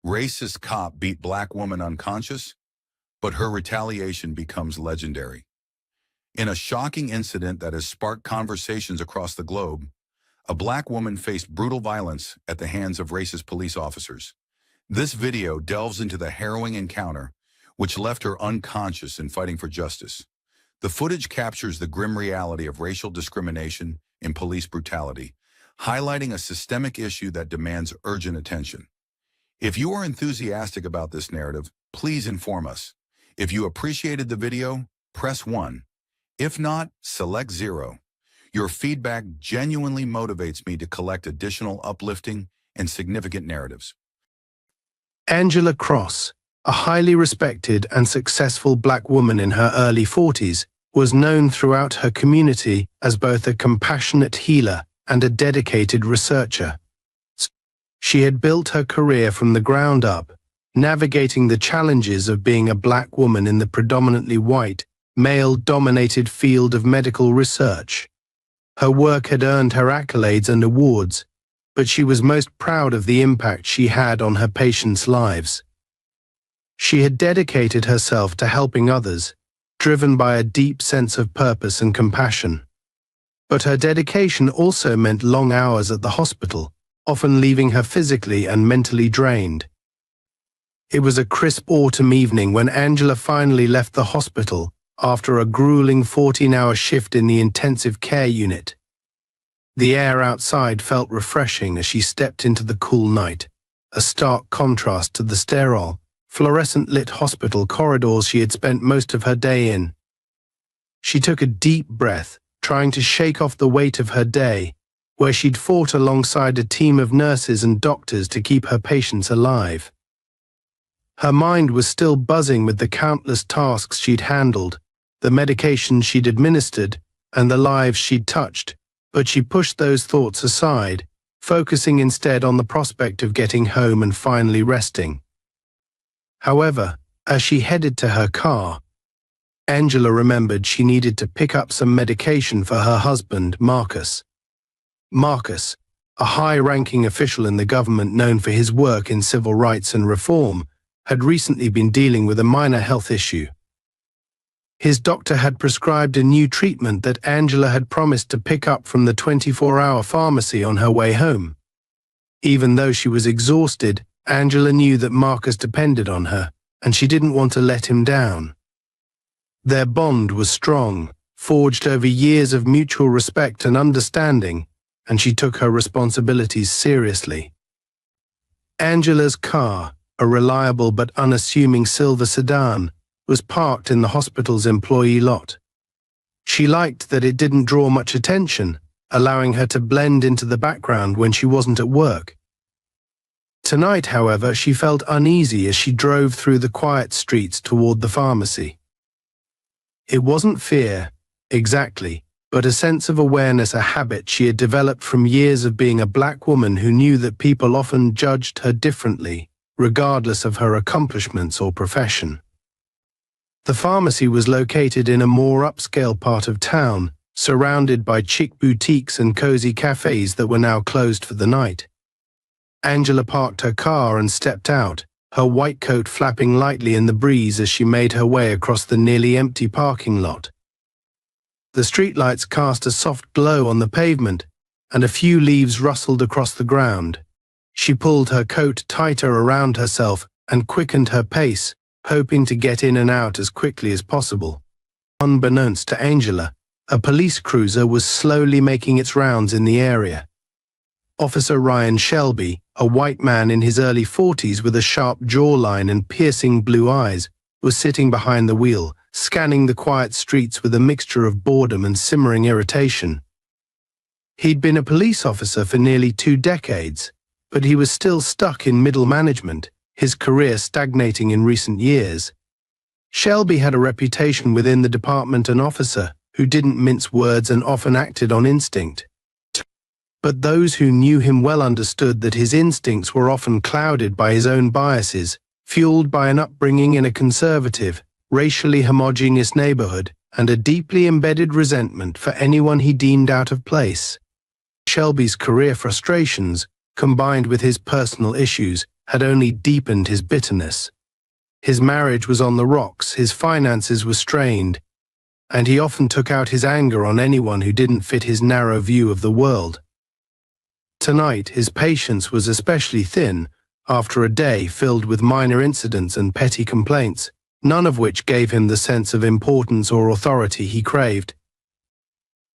Racist cop beat black woman unconscious, but her retaliation becomes legendary. In a shocking incident that has sparked conversations across the globe, a black woman faced brutal violence at the hands of racist police officers. This video delves into the harrowing encounter, which left her unconscious and fighting for justice. The footage captures the grim reality of racial discrimination and police brutality, highlighting a systemic issue that demands urgent attention. If you are enthusiastic about this narrative, please inform us. If you appreciated the video, press 1. If not, select 0. Your feedback genuinely motivates me to collect additional uplifting and significant narratives. Angela Cross, a highly respected and successful black woman in her early 40s, was known throughout her community as both a compassionate healer and a dedicated researcher. She had built her career from the ground up, navigating the challenges of being a black woman in the predominantly white, male-dominated field of medical research. Her work had earned her accolades and awards, but she was most proud of the impact she had on her patients' lives. She had dedicated herself to helping others, driven by a deep sense of purpose and compassion. But her dedication also meant long hours at the hospital, often leaving her physically and mentally drained. It was a crisp autumn evening when Angela finally left the hospital after a grueling 14-hour shift in the intensive care unit. The air outside felt refreshing as she stepped into the cool night, a stark contrast to the sterile, fluorescent-lit hospital corridors she had spent most of her day in. She took a deep breath, trying to shake off the weight of her day, where she'd fought alongside a team of nurses and doctors to keep her patients alive. Her mind was still buzzing with the countless tasks she'd handled, the medications she'd administered, and the lives she'd touched, but she pushed those thoughts aside, focusing instead on the prospect of getting home and finally resting. However, as she headed to her car, Angela remembered she needed to pick up some medication for her husband, Marcus. Marcus, a high-ranking official in the government known for his work in civil rights and reform, had recently been dealing with a minor health issue. His doctor had prescribed a new treatment that Angela had promised to pick up from the 24-hour pharmacy on her way home. Even though she was exhausted, Angela knew that Marcus depended on her, and she didn't want to let him down. Their bond was strong, forged over years of mutual respect and understanding, and she took her responsibilities seriously. Angela's car, a reliable but unassuming silver sedan, was parked in the hospital's employee lot. She liked that it didn't draw much attention, allowing her to blend into the background when she wasn't at work. Tonight, however, she felt uneasy as she drove through the quiet streets toward the pharmacy. It wasn't fear, exactly, but a sense of awareness, a habit she had developed from years of being a black woman who knew that people often judged her differently, regardless of her accomplishments or profession. The pharmacy was located in a more upscale part of town, surrounded by chic boutiques and cozy cafes that were now closed for the night. Angela parked her car and stepped out, her white coat flapping lightly in the breeze as she made her way across the nearly empty parking lot. The streetlights cast a soft glow on the pavement, and a few leaves rustled across the ground. She pulled her coat tighter around herself and quickened her pace, hoping to get in and out as quickly as possible. Unbeknownst to Angela, a police cruiser was slowly making its rounds in the area. Officer Ryan Shelby, a white man in his early 40s with a sharp jawline and piercing blue eyes, was sitting behind the wheel, scanning the quiet streets with a mixture of boredom and simmering irritation. He'd been a police officer for nearly 2 decades, but he was still stuck in middle management, his career stagnating in recent years. Shelby had a reputation within the department, an officer who didn't mince words and often acted on instinct. But those who knew him well understood that his instincts were often clouded by his own biases, fueled by an upbringing in a conservative, racially homogeneous neighborhood, and a deeply embedded resentment for anyone he deemed out of place. Shelby's career frustrations, combined with his personal issues, had only deepened his bitterness. His marriage was on the rocks, his finances were strained, and he often took out his anger on anyone who didn't fit his narrow view of the world. Tonight, his patience was especially thin after a day filled with minor incidents and petty complaints, none of which gave him the sense of importance or authority he craved.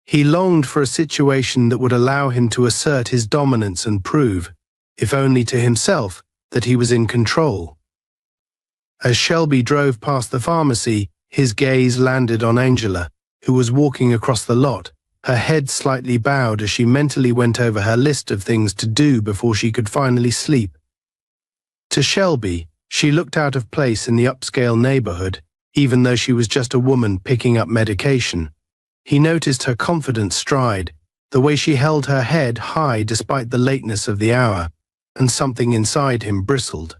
He longed for a situation that would allow him to assert his dominance and prove, if only to himself, that he was in control. As Shelby drove past the pharmacy, his gaze landed on Angela, who was walking across the lot, her head slightly bowed as she mentally went over her list of things to do before she could finally sleep. To Shelby, she looked out of place in the upscale neighborhood, even though she was just a woman picking up medication. He noticed her confident stride, the way she held her head high despite the lateness of the hour, and something inside him bristled.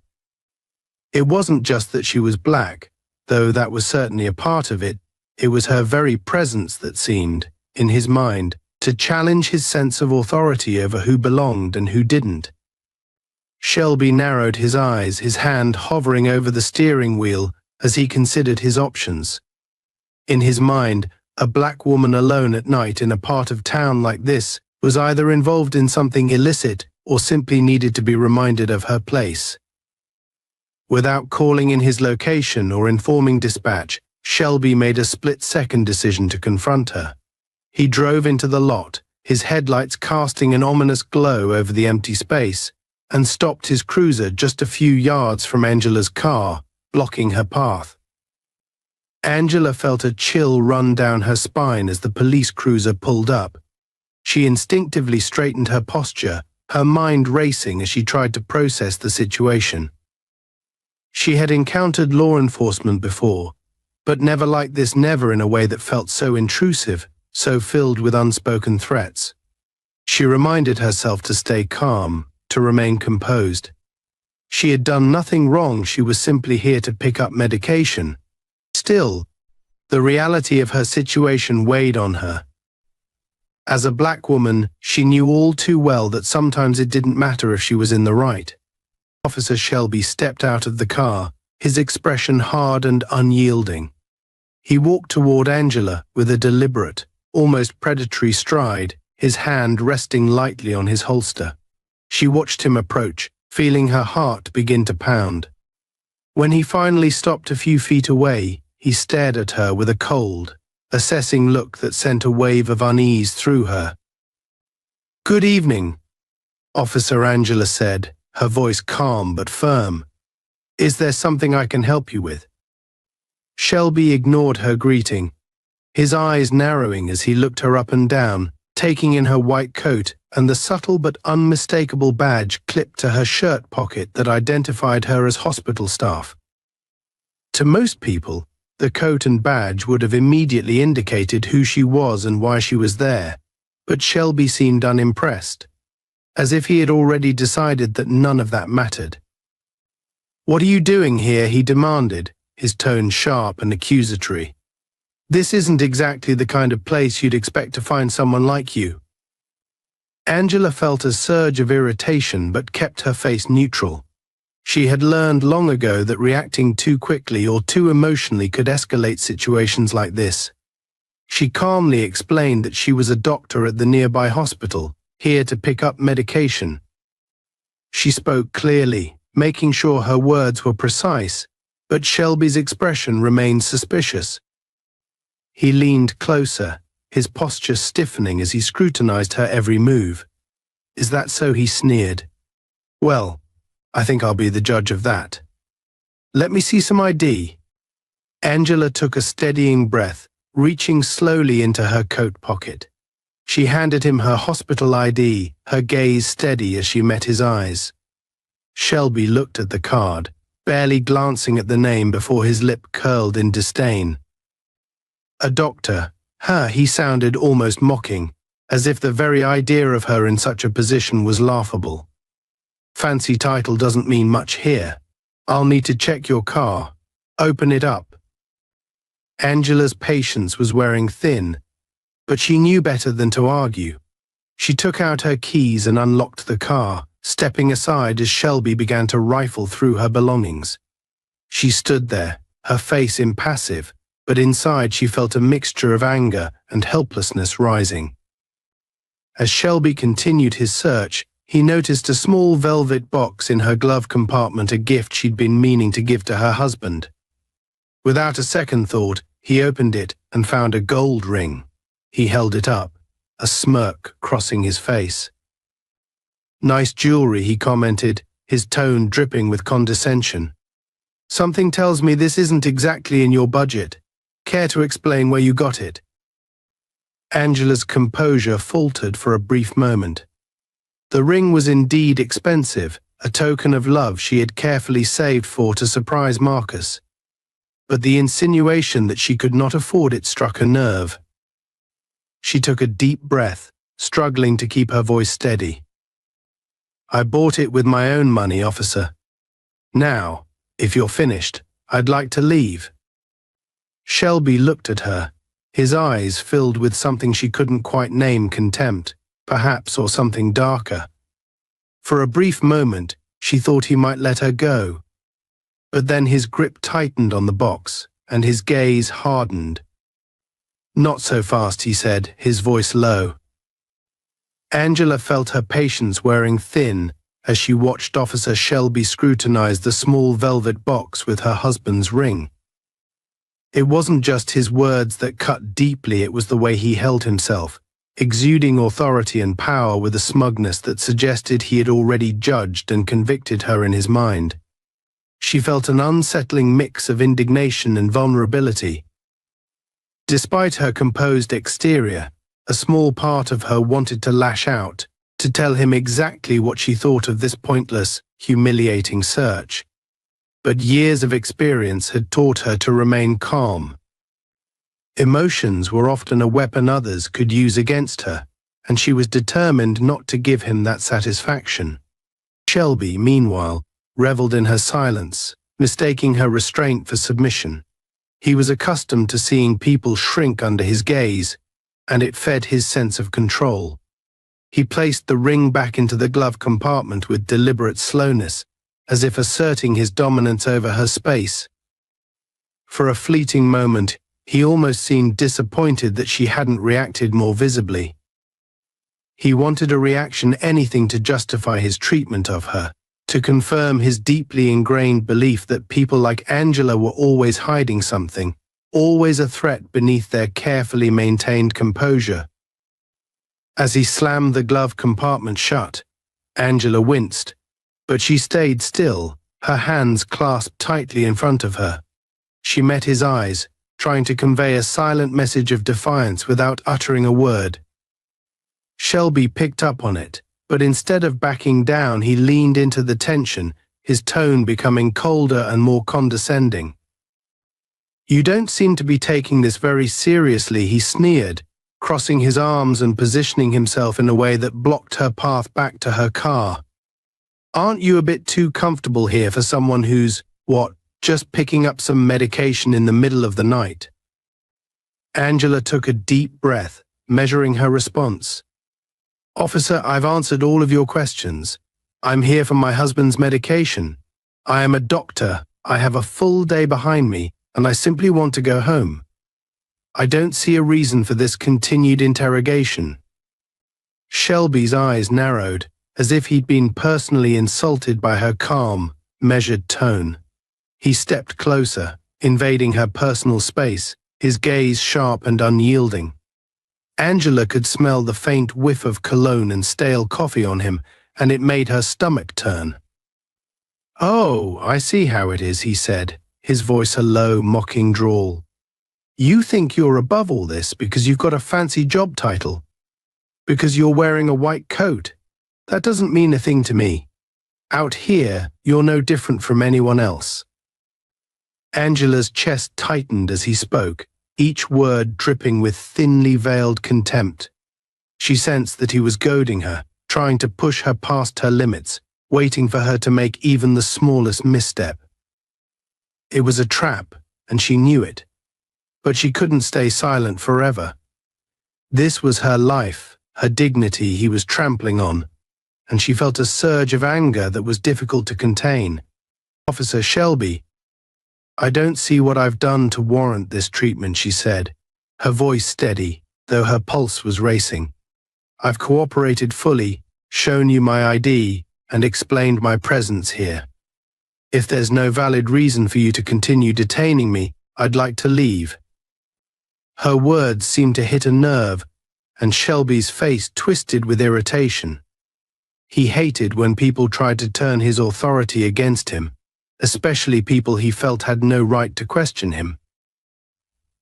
It wasn't just that she was black, though that was certainly a part of it. It was her very presence that seemed, in his mind, to challenge his sense of authority over who belonged and who didn't. Shelby narrowed his eyes, his hand hovering over the steering wheel as he considered his options. In his mind, a black woman alone at night in a part of town like this was either involved in something illicit or simply needed to be reminded of her place. Without calling in his location or informing dispatch, Shelby made a split-second decision to confront her. He drove into the lot, his headlights casting an ominous glow over the empty space, and stopped his cruiser just a few yards from Angela's car, blocking her path. Angela felt a chill run down her spine as the police cruiser pulled up. She instinctively straightened her posture, her mind racing as she tried to process the situation. She had encountered law enforcement before, but never like this, never in a way that felt so intrusive, so filled with unspoken threats. She reminded herself to stay calm, to remain composed. She had done nothing wrong, she was simply here to pick up medication. Still, the reality of her situation weighed on her. As a black woman, she knew all too well that sometimes it didn't matter if she was in the right. Officer Shelby stepped out of the car, his expression hard and unyielding. He walked toward Angela with a deliberate, almost predatory stride, his hand resting lightly on his holster. She watched him approach, feeling her heart begin to pound. When he finally stopped a few feet away, he stared at her with a cold, assessing look that sent a wave of unease through her. "Good evening," Officer Angela said, her voice calm but firm. "Is there something I can help you with?" Shelby ignored her greeting, his eyes narrowing as he looked her up and down, taking in her white coat and the subtle but unmistakable badge clipped to her shirt pocket that identified her as hospital staff. To most people, the coat and badge would have immediately indicated who she was and why she was there, but Shelby seemed unimpressed, as if he had already decided that none of that mattered. "What are you doing here?" he demanded, his tone sharp and accusatory. "This isn't exactly the kind of place you'd expect to find someone like you." Angela felt a surge of irritation but kept her face neutral. She had learned long ago that reacting too quickly or too emotionally could escalate situations like this. She calmly explained that she was a doctor at the nearby hospital, here to pick up medication. She spoke clearly, making sure her words were precise, but Shelby's expression remained suspicious. He leaned closer, his posture stiffening as he scrutinized her every move. "Is that so?" he sneered. "Well, I think I'll be the judge of that. Let me see some ID." Angela took a steadying breath, reaching slowly into her coat pocket. She handed him her hospital ID, her gaze steady as she met his eyes. Shelby looked at the card, barely glancing at the name before his lip curled in disdain. A doctor, he sounded almost mocking, as if the very idea of her in such a position was laughable. "Fancy title doesn't mean much here. I'll need to check your car. Open it up." Angela's patience was wearing thin, but she knew better than to argue. She took out her keys and unlocked the car, stepping aside as Shelby began to rifle through her belongings. She stood there, her face impassive, but inside she felt a mixture of anger and helplessness rising. As Shelby continued his search, he noticed a small velvet box in her glove compartment, a gift she'd been meaning to give to her husband. Without a second thought, he opened it and found a gold ring. He held it up, a smirk crossing his face. "Nice jewelry," he commented, his tone dripping with condescension. "Something tells me this isn't exactly in your budget. Care to explain where you got it?" Angela's composure faltered for a brief moment. The ring was indeed expensive, a token of love she had carefully saved for to surprise Marcus. But the insinuation that she could not afford it struck a nerve. She took a deep breath, struggling to keep her voice steady. "I bought it with my own money, officer. Now, if you're finished, I'd like to leave." Shelby looked at her, his eyes filled with something she couldn't quite name, contempt, perhaps, or something darker. For a brief moment, she thought he might let her go. But then his grip tightened on the box, and his gaze hardened. "Not so fast," he said, his voice low. Angela felt her patience wearing thin as she watched Officer Shelby scrutinize the small velvet box with her husband's ring. It wasn't just his words that cut deeply, it was the way he held himself, exuding authority and power with a smugness that suggested he had already judged and convicted her in his mind. She felt an unsettling mix of indignation and vulnerability. Despite her composed exterior, a small part of her wanted to lash out, to tell him exactly what she thought of this pointless, humiliating search. But years of experience had taught her to remain calm. Emotions were often a weapon others could use against her, and she was determined not to give him that satisfaction. Shelby, meanwhile, reveled in her silence, mistaking her restraint for submission. He was accustomed to seeing people shrink under his gaze, and it fed his sense of control. He placed the ring back into the glove compartment with deliberate slowness, as if asserting his dominance over her space. For a fleeting moment, he almost seemed disappointed that she hadn't reacted more visibly. He wanted a reaction, anything to justify his treatment of her, to confirm his deeply ingrained belief that people like Angela were always hiding something, always a threat beneath their carefully maintained composure. As he slammed the glove compartment shut, Angela winced, but she stayed still, her hands clasped tightly in front of her. She met his eyes, trying to convey a silent message of defiance without uttering a word. Shelby picked up on it, but instead of backing down, he leaned into the tension, his tone becoming colder and more condescending. "You don't seem to be taking this very seriously," he sneered, crossing his arms and positioning himself in a way that blocked her path back to her car. "Aren't you a bit too comfortable here for someone who's, just picking up some medication in the middle of the night?" Angela took a deep breath, measuring her response. "Officer, I've answered all of your questions. I'm here for my husband's medication. I am a doctor, I have a full day behind me, and I simply want to go home. I don't see a reason for this continued interrogation." Shelby's eyes narrowed, as if he'd been personally insulted by her calm, measured tone. He stepped closer, invading her personal space, his gaze sharp and unyielding. Angela could smell the faint whiff of cologne and stale coffee on him, and it made her stomach turn. "Oh, I see how it is," he said, his voice a low, mocking drawl. "You think you're above all this because you've got a fancy job title, because you're wearing a white coat. That doesn't mean a thing to me. Out here, you're no different from anyone else." Angela's chest tightened as he spoke, each word dripping with thinly veiled contempt. She sensed that he was goading her, trying to push her past her limits, waiting for her to make even the smallest misstep. It was a trap, and she knew it. But she couldn't stay silent forever. This was her life, her dignity he was trampling on. and she felt a surge of anger that was difficult to contain. "Officer Shelby, I don't see what I've done to warrant this treatment," she said, her voice steady, though her pulse was racing. "I've cooperated fully, shown you my ID, and explained my presence here. If there's no valid reason for you to continue detaining me, I'd like to leave." Her words seemed to hit a nerve, and Shelby's face twisted with irritation. He hated when people tried to turn his authority against him, especially people he felt had no right to question him.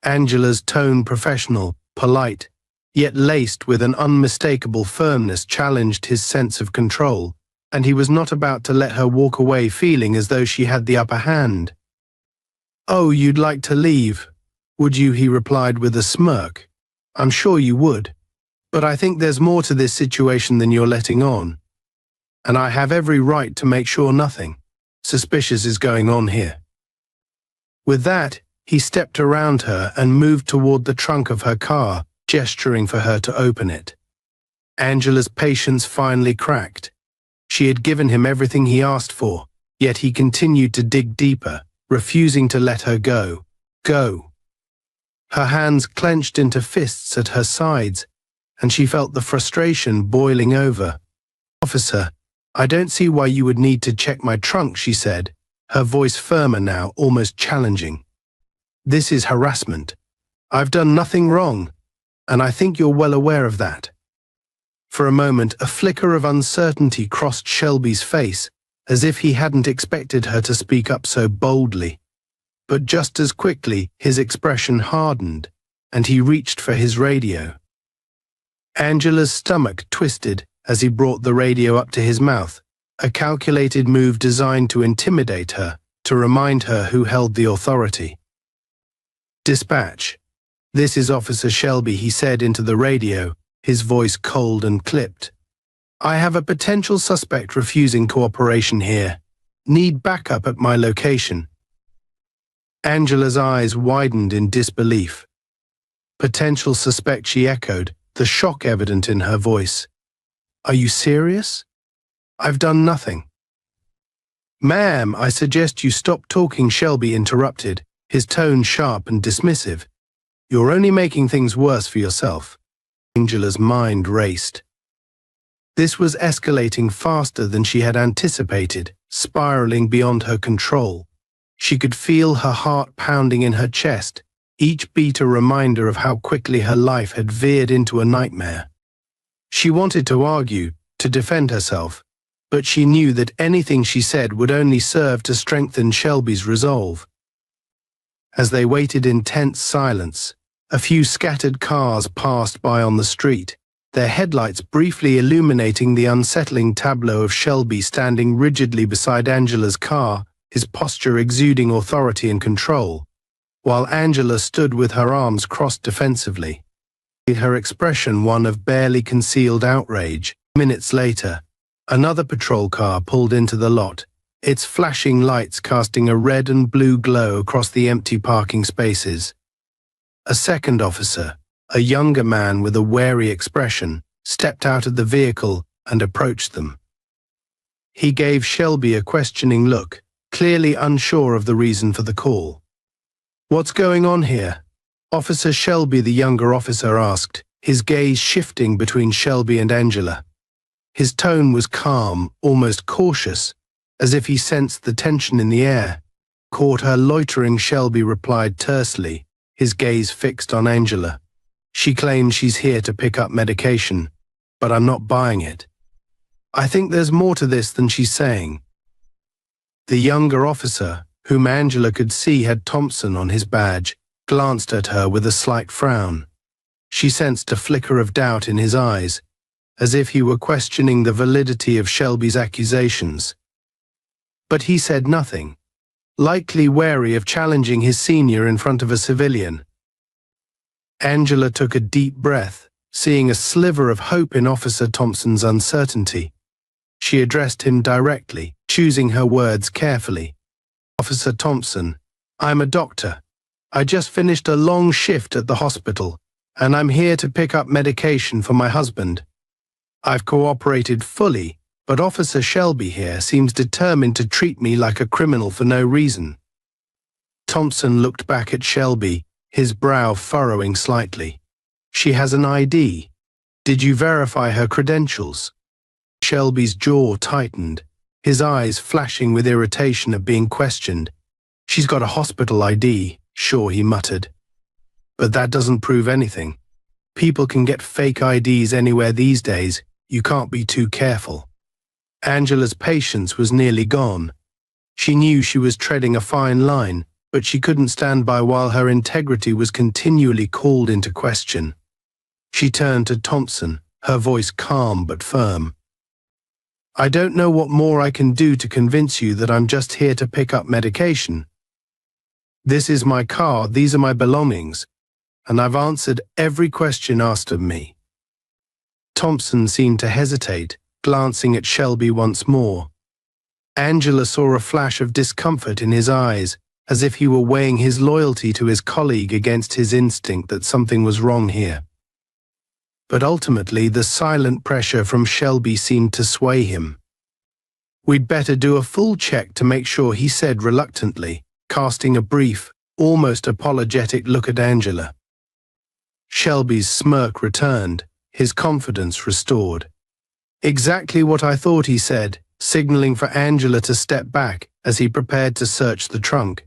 Angela's tone, professional, polite, yet laced with an unmistakable firmness, challenged his sense of control, and he was not about to let her walk away feeling as though she had the upper hand. "Oh, you'd like to leave, would you?" he replied with a smirk. "I'm sure you would, but I think there's more to this situation than you're letting on, and I have every right to make sure nothing suspicious is going on here." With that, he stepped around her and moved toward the trunk of her car, gesturing for her to open it. Angela's patience finally cracked. She had given him everything he asked for, yet he continued to dig deeper, refusing to let her go. Go. Her hands clenched into fists at her sides, and she felt the frustration boiling over. "Officer, I don't see why you would need to check my trunk," she said, her voice firmer now, almost challenging. "This is harassment. I've done nothing wrong, and I think you're well aware of that." For a moment, a flicker of uncertainty crossed Shelby's face, as if he hadn't expected her to speak up so boldly. But just as quickly, his expression hardened, and he reached for his radio. Angela's stomach twisted as he brought the radio up to his mouth, a calculated move designed to intimidate her, to remind her who held the authority. "Dispatch. This is Officer Shelby," he said into the radio, his voice cold and clipped. "I have a potential suspect refusing cooperation here. Need backup at my location." Angela's eyes widened in disbelief. "Potential suspect," she echoed, the shock evident in her voice. "Are you serious? I've done nothing." "Ma'am, I suggest you stop talking," Shelby interrupted, his tone sharp and dismissive. "You're only making things worse for yourself." Angela's mind raced. This was escalating faster than she had anticipated, spiraling beyond her control. She could feel her heart pounding in her chest, each beat a reminder of how quickly her life had veered into a nightmare. She wanted to argue, to defend herself, but she knew that anything she said would only serve to strengthen Shelby's resolve. As they waited in tense silence, a few scattered cars passed by on the street, their headlights briefly illuminating the unsettling tableau of Shelby standing rigidly beside Angela's car, his posture exuding authority and control, while Angela stood with her arms crossed defensively, her expression one of barely concealed outrage. Minutes later, another patrol car pulled into the lot, its flashing lights casting a red and blue glow across the empty parking spaces. A second officer, a younger man with a wary expression, stepped out of the vehicle and approached them. He gave Shelby a questioning look, clearly unsure of the reason for the call. "What's going on here?" Officer Shelby, the younger officer, asked, his gaze shifting between Shelby and Angela. His tone was calm, almost cautious, as if he sensed the tension in the air. "Caught her loitering," Shelby replied tersely, his gaze fixed on Angela. "She claims she's here to pick up medication, but I'm not buying it. I think there's more to this than she's saying." The younger officer, whom Angela could see had Thompson on his badge, glanced at her with a slight frown. She sensed a flicker of doubt in his eyes, as if he were questioning the validity of Shelby's accusations. But he said nothing, likely wary of challenging his senior in front of a civilian. Angela took a deep breath, seeing a sliver of hope in Officer Thompson's uncertainty. She addressed him directly, choosing her words carefully. "Officer Thompson, I'm a doctor. I just finished a long shift at the hospital, and I'm here to pick up medication for my husband. I've cooperated fully, but Officer Shelby here seems determined to treat me like a criminal for no reason." Thompson looked back at Shelby, his brow furrowing slightly. "She has an ID. Did you verify her credentials?" Shelby's jaw tightened, his eyes flashing with irritation at being questioned. "She's got a hospital ID, sure," he muttered. "But that doesn't prove anything. People can get fake IDs anywhere these days. You can't be too careful." Angela's patience was nearly gone. She knew she was treading a fine line, but she couldn't stand by while her integrity was continually called into question. She turned to Thompson, her voice calm but firm. "I don't know what more I can do to convince you that I'm just here to pick up medication. This is my car, these are my belongings, and I've answered every question asked of me." Thompson seemed to hesitate, glancing at Shelby once more. Angela saw a flash of discomfort in his eyes, as if he were weighing his loyalty to his colleague against his instinct that something was wrong here. But ultimately, the silent pressure from Shelby seemed to sway him. "We'd better do a full check to make sure," he said reluctantly, casting a brief, almost apologetic look at Angela. Shelby's smirk returned, his confidence restored. "Exactly what I thought," he said, signaling for Angela to step back as he prepared to search the trunk.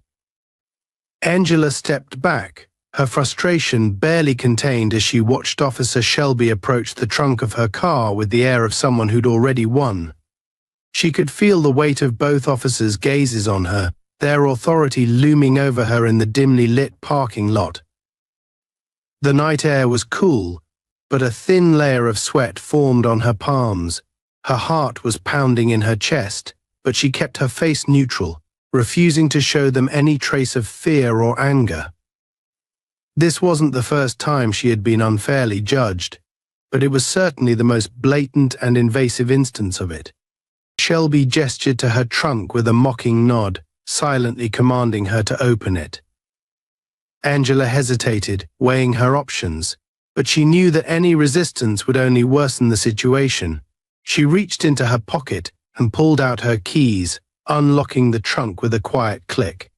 Angela stepped back, her frustration barely contained as she watched Officer Shelby approach the trunk of her car with the air of someone who'd already won. She could feel the weight of both officers' gazes on her, their authority looming over her in the dimly lit parking lot. The night air was cool, but a thin layer of sweat formed on her palms. Her heart was pounding in her chest, but she kept her face neutral, refusing to show them any trace of fear or anger. This wasn't the first time she had been unfairly judged, but it was certainly the most blatant and invasive instance of it. Shelby gestured to her trunk with a mocking nod, silently commanding her to open it. Angela hesitated, weighing her options, but she knew that any resistance would only worsen the situation. She reached into her pocket and pulled out her keys, unlocking the trunk with a quiet click.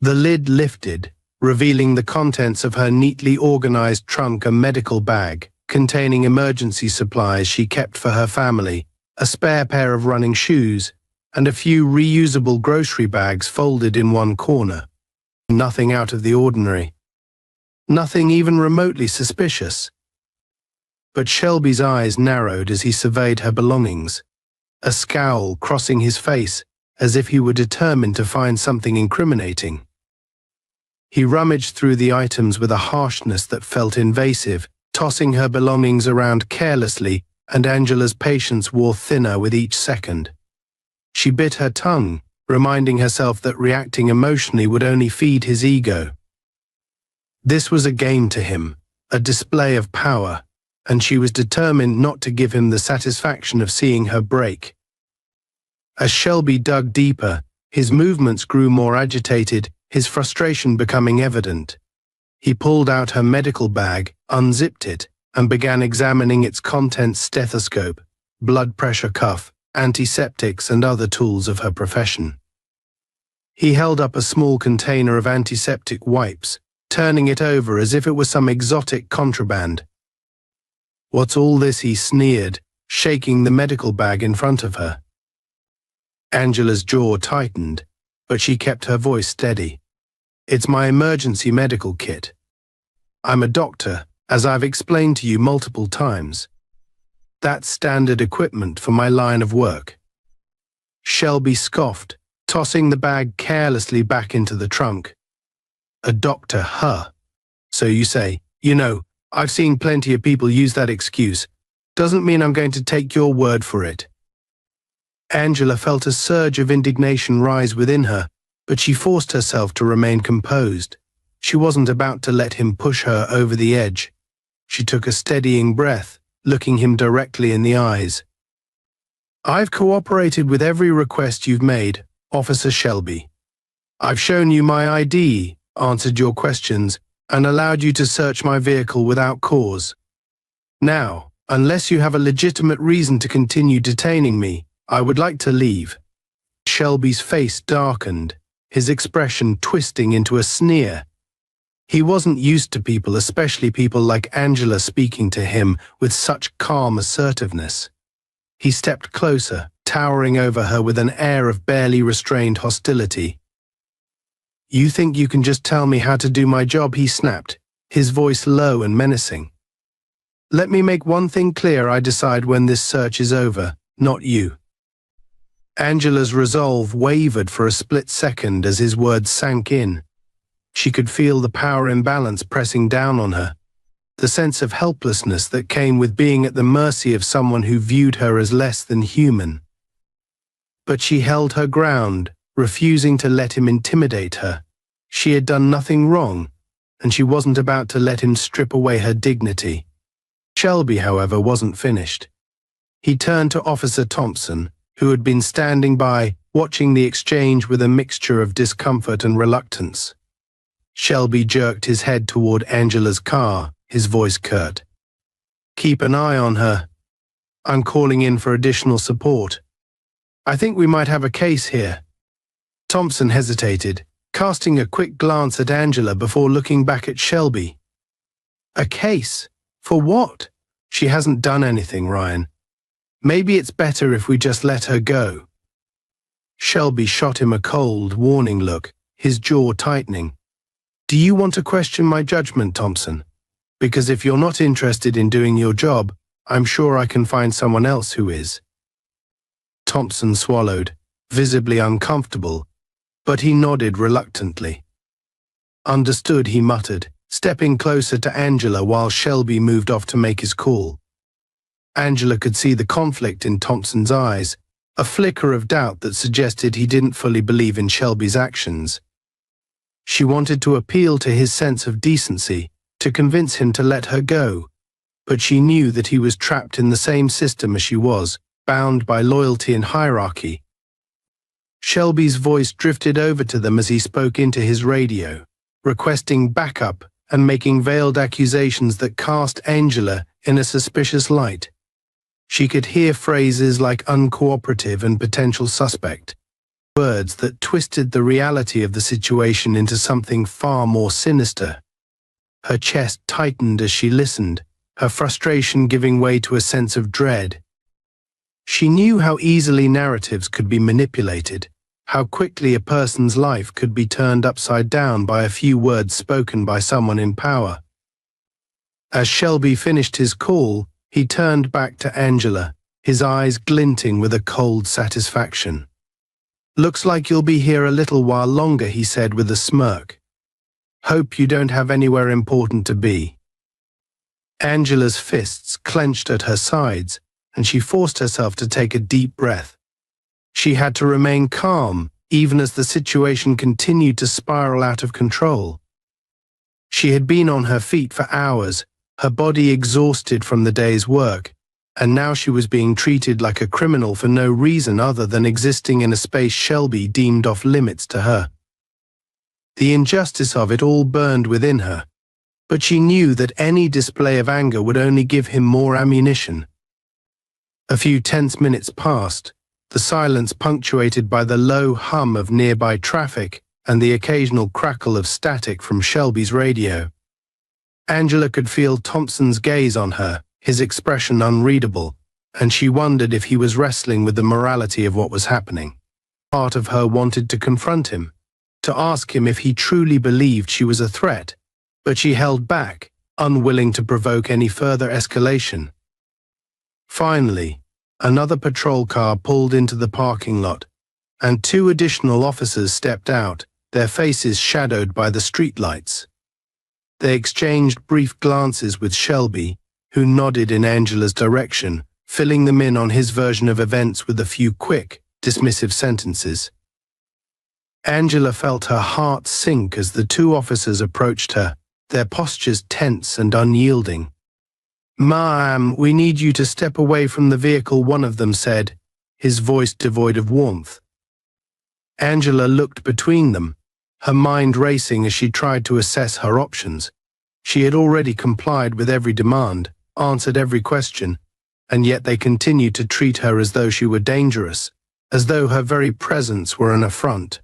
The lid lifted, revealing the contents of her neatly organized trunk: a medical bag containing emergency supplies she kept for her family, a spare pair of running shoes, and a few reusable grocery bags folded in one corner. Nothing out of the ordinary. Nothing even remotely suspicious. But Shelby's eyes narrowed as he surveyed her belongings, a scowl crossing his face as if he were determined to find something incriminating. He rummaged through the items with a harshness that felt invasive, tossing her belongings around carelessly, and Angela's patience wore thinner with each second. She bit her tongue, reminding herself that reacting emotionally would only feed his ego. This was a game to him, a display of power, and she was determined not to give him the satisfaction of seeing her break. As Shelby dug deeper, his movements grew more agitated, his frustration becoming evident. He pulled out her medical bag, unzipped it, and began examining its contents: stethoscope, blood pressure cuff, antiseptics, and other tools of her profession. He held up a small container of antiseptic wipes, turning it over as if it was some exotic contraband. "What's all this?" he sneered, shaking the medical bag in front of her. Angela's jaw tightened, but she kept her voice steady. "It's my emergency medical kit. I'm a doctor, as I've explained to you multiple times. That's standard equipment for my line of work." Shelby scoffed, tossing the bag carelessly back into the trunk. "A doctor, huh? So you say. You know, I've seen plenty of people use that excuse. Doesn't mean I'm going to take your word for it." Angela felt a surge of indignation rise within her, but she forced herself to remain composed. She wasn't about to let him push her over the edge. She took a steadying breath, looking him directly in the eyes. "I've cooperated with every request you've made, Officer Shelby. I've shown you my ID, answered your questions, and allowed you to search my vehicle without cause. Now, Unless you have a legitimate reason to continue detaining me, I would like to leave. Shelby's face darkened, his expression twisting into a sneer. He wasn't used to people, especially people like Angela, speaking to him with such calm assertiveness. He stepped closer, towering over her with an air of barely restrained hostility. "You think you can just tell me how to do my job?" he snapped, his voice low and menacing. "Let me make one thing clear: I decide when this search is over, not you." Angela's resolve wavered for a split second as his words sank in. She could feel the power imbalance pressing down on her, the sense of helplessness that came with being at the mercy of someone who viewed her as less than human. But she held her ground, refusing to let him intimidate her. She had done nothing wrong, and she wasn't about to let him strip away her dignity. Shelby, however, wasn't finished. He turned to Officer Thompson, who had been standing by, watching the exchange with a mixture of discomfort and reluctance. Shelby jerked his head toward Angela's car, his voice curt. "Keep an eye on her. I'm calling in for additional support. I think we might have a case here." Thompson hesitated, casting a quick glance at Angela before looking back at Shelby. "A case? For what? She hasn't done anything, Ryan. Maybe it's better if we just let her go." Shelby shot him a cold, warning look, his jaw tightening. "Do you want to question my judgment, Thompson? Because if you're not interested in doing your job, I'm sure I can find someone else who is." Thompson swallowed, visibly uncomfortable, but he nodded reluctantly. "Understood," he muttered, stepping closer to Angela while Shelby moved off to make his call. Angela could see the conflict in Thompson's eyes, a flicker of doubt that suggested he didn't fully believe in Shelby's actions. She wanted to appeal to his sense of decency, to convince him to let her go, but she knew that he was trapped in the same system as she was, bound by loyalty and hierarchy. Shelby's voice drifted over to them as he spoke into his radio, requesting backup and making veiled accusations that cast Angela in a suspicious light. She could hear phrases like uncooperative and potential suspect, words that twisted the reality of the situation into something far more sinister. Her chest tightened as she listened, her frustration giving way to a sense of dread. She knew how easily narratives could be manipulated, how quickly a person's life could be turned upside down by a few words spoken by someone in power. As Shelby finished his call, he turned back to Angela, his eyes glinting with a cold satisfaction. "Looks like you'll be here a little while longer," he said with a smirk. "Hope you don't have anywhere important to be." Angela's fists clenched at her sides, and she forced herself to take a deep breath. She had to remain calm, even as the situation continued to spiral out of control. She had been on her feet for hours, her body exhausted from the day's work, and now she was being treated like a criminal for no reason other than existing in a space Shelby deemed off limits to her. The injustice of it all burned within her, but she knew that any display of anger would only give him more ammunition. A few tense minutes passed, the silence punctuated by the low hum of nearby traffic and the occasional crackle of static from Shelby's radio. Angela could feel Thompson's gaze on her, his expression unreadable, and she wondered if he was wrestling with the morality of what was happening. Part of her wanted to confront him, to ask him if he truly believed she was a threat, but she held back, unwilling to provoke any further escalation. Finally, another patrol car pulled into the parking lot, and two additional officers stepped out, their faces shadowed by the streetlights. They exchanged brief glances with Shelby, who nodded in Angela's direction, filling them in on his version of events with a few quick, dismissive sentences. Angela felt her heart sink as the two officers approached her, their postures tense and unyielding. "Ma'am, we need you to step away from the vehicle," one of them said, his voice devoid of warmth. Angela looked between them, her mind racing as she tried to assess her options. She had already complied with every demand, answered every question, and yet they continued to treat her as though she were dangerous, as though her very presence were an affront.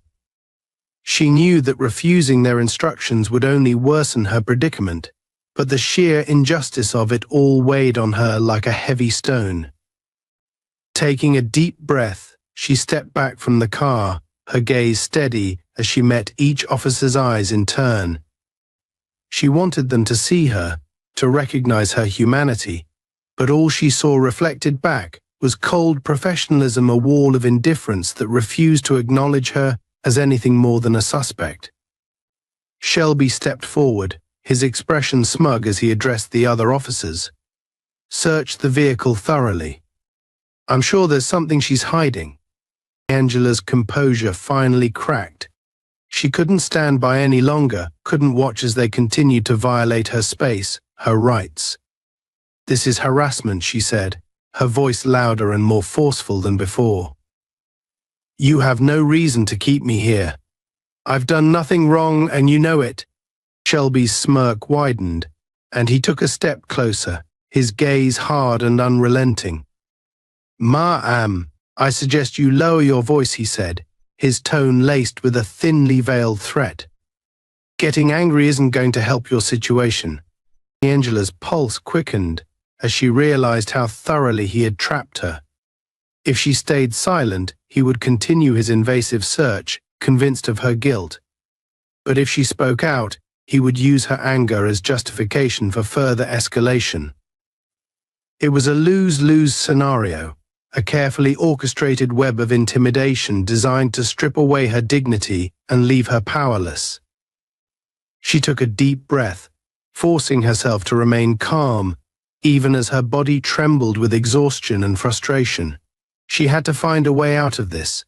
She knew that refusing their instructions would only worsen her predicament, but the sheer injustice of it all weighed on her like a heavy stone. Taking a deep breath, she stepped back from the car, her gaze steady as she met each officer's eyes in turn. She wanted them to see her, to recognize her humanity, but all she saw reflected back was cold professionalism, a wall of indifference that refused to acknowledge her as anything more than a suspect. Shelby stepped forward, his expression smug as he addressed the other officers. "Search the vehicle thoroughly. I'm sure there's something she's hiding." Angela's composure finally cracked. She couldn't stand by any longer, couldn't watch as they continued to violate her space, her rights. "This is harassment," she said, her voice louder and more forceful than before. "You have no reason to keep me here. I've done nothing wrong and you know it." Shelby's smirk widened, and he took a step closer, his gaze hard and unrelenting. "Ma'am, I suggest you lower your voice," he said, his tone laced with a thinly veiled threat. "Getting angry isn't going to help your situation." Angela's pulse quickened as she realized how thoroughly he had trapped her. If she stayed silent, he would continue his invasive search, convinced of her guilt. But if she spoke out, he would use her anger as justification for further escalation. It was a lose-lose scenario, a carefully orchestrated web of intimidation designed to strip away her dignity and leave her powerless. She took a deep breath, forcing herself to remain calm, even as her body trembled with exhaustion and frustration. She had to find a way out of this,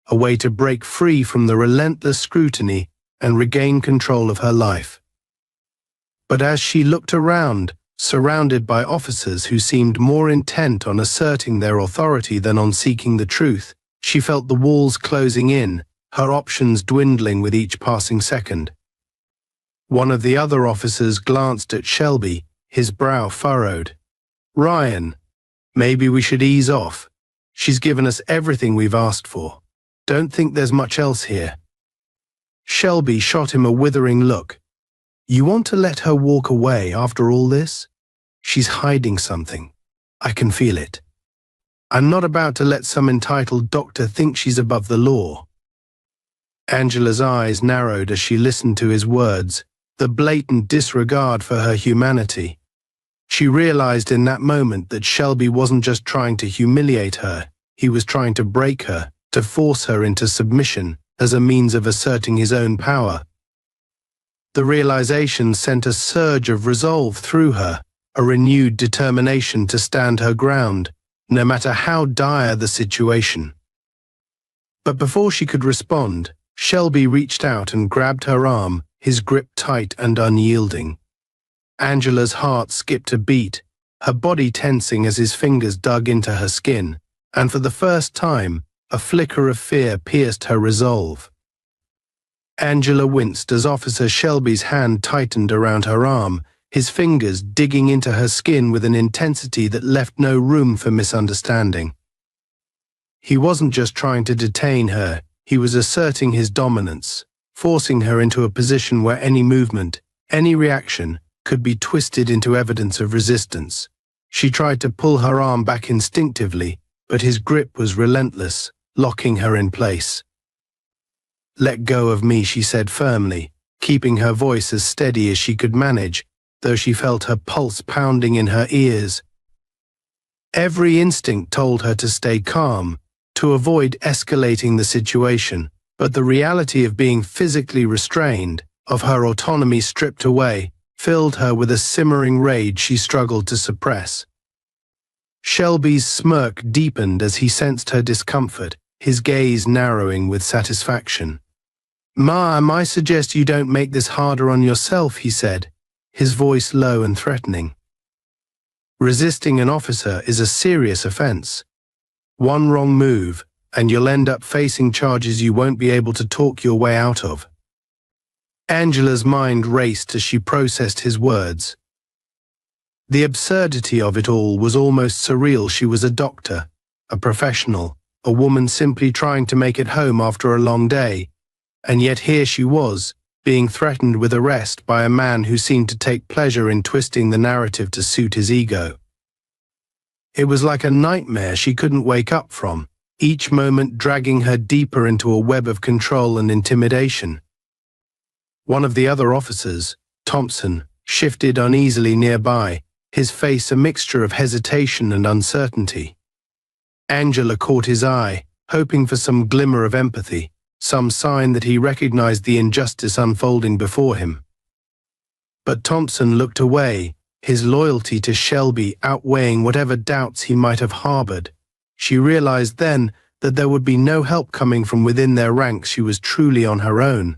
a way to break free from the relentless scrutiny and regain control of her life. But as she looked around, surrounded by officers who seemed more intent on asserting their authority than on seeking the truth, she felt the walls closing in, her options dwindling with each passing second. One of the other officers glanced at Shelby, his brow furrowed. "Ryan, maybe we should ease off. She's given us everything we've asked for. Don't think there's much else here." Shelby shot him a withering look. "You want to let her walk away after all this? She's hiding something. I can feel it. I'm not about to let some entitled doctor think she's above the law." Angela's eyes narrowed as she listened to his words, the blatant disregard for her humanity. She realized in that moment that Shelby wasn't just trying to humiliate her, he was trying to break her, to force her into submission as a means of asserting his own power. The realization sent a surge of resolve through her, a renewed determination to stand her ground, no matter how dire the situation. But before she could respond, Shelby reached out and grabbed her arm, his grip tight and unyielding. Angela's heart skipped a beat, her body tensing as his fingers dug into her skin, and for the first time, a flicker of fear pierced her resolve. Angela winced as Officer Shelby's hand tightened around her arm, his fingers digging into her skin with an intensity that left no room for misunderstanding. He wasn't just trying to detain her, he was asserting his dominance, forcing her into a position where any movement, any reaction, could be twisted into evidence of resistance. She tried to pull her arm back instinctively, but his grip was relentless, locking her in place. "Let go of me," she said firmly, keeping her voice as steady as she could manage, though she felt her pulse pounding in her ears. Every instinct told her to stay calm, to avoid escalating the situation, but the reality of being physically restrained, of her autonomy stripped away, filled her with a simmering rage she struggled to suppress. Shelby's smirk deepened as he sensed her discomfort, his gaze narrowing with satisfaction. "Ma'am, I suggest you don't make this harder on yourself," he said, his voice low and threatening. Resisting an officer is a serious offense. One wrong move, and you'll end up facing charges you won't be able to talk your way out of. Angela's mind raced as she processed his words. The absurdity of it all was almost surreal. She was a doctor, a professional, a woman simply trying to make it home after a long day, and yet here she was, being threatened with arrest by a man who seemed to take pleasure in twisting the narrative to suit his ego. It was like a nightmare she couldn't wake up from, each moment dragging her deeper into a web of control and intimidation. One of the other officers, Thompson, shifted uneasily nearby, his face a mixture of hesitation and uncertainty. Angela caught his eye, hoping for some glimmer of empathy, some sign that he recognized the injustice unfolding before him. But Thompson looked away, his loyalty to Shelby outweighing whatever doubts he might have harbored. She realized then that there would be no help coming from within their ranks. She was truly on her own.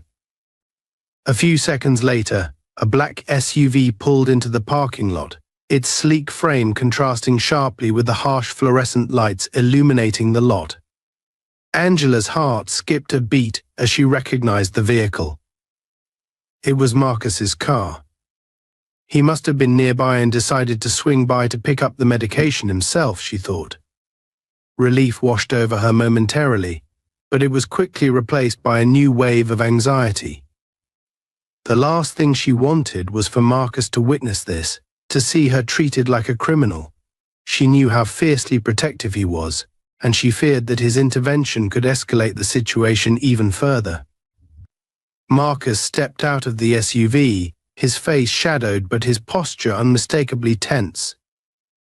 A few seconds later, a black SUV pulled into the parking lot, its sleek frame contrasting sharply with the harsh fluorescent lights illuminating the lot. Angela's heart skipped a beat as she recognized the vehicle. It was Marcus's car. He must have been nearby and decided to swing by to pick up the medication himself, she thought. Relief washed over her momentarily, but it was quickly replaced by a new wave of anxiety. The last thing she wanted was for Marcus to witness this, to see her treated like a criminal. She knew how fiercely protective he was, and she feared that his intervention could escalate the situation even further. Marcus stepped out of the SUV, his face shadowed but his posture unmistakably tense.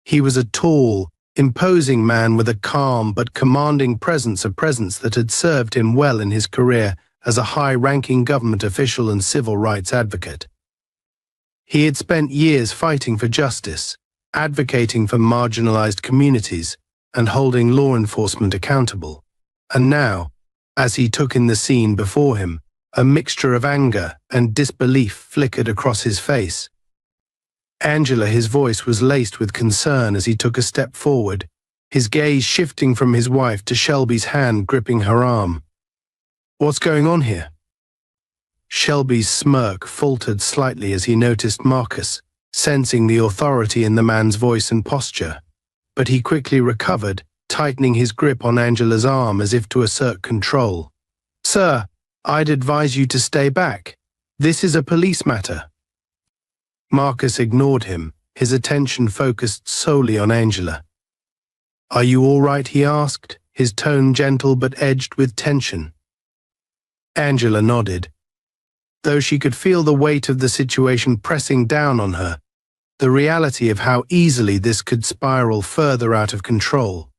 He was a tall, imposing man with a calm but commanding presence, a presence that had served him well in his career as a high-ranking government official and civil rights advocate. He had spent years fighting for justice, advocating for marginalized communities, and holding law enforcement accountable. And now, as he took in the scene before him, a mixture of anger and disbelief flickered across his face. Angela, his voice was laced with concern as he took a step forward, his gaze shifting from his wife to Shelby's hand gripping her arm. "What's going on here?" Shelby's smirk faltered slightly as he noticed Marcus, sensing the authority in the man's voice and posture. But he quickly recovered, tightening his grip on Angela's arm as if to assert control. "Sir, I'd advise you to stay back. This is a police matter." Marcus ignored him, his attention focused solely on Angela. "Are you all right?" he asked, his tone gentle but edged with tension. Angela nodded. Though she could feel the weight of the situation pressing down on her, the reality of how easily this could spiral further out of control.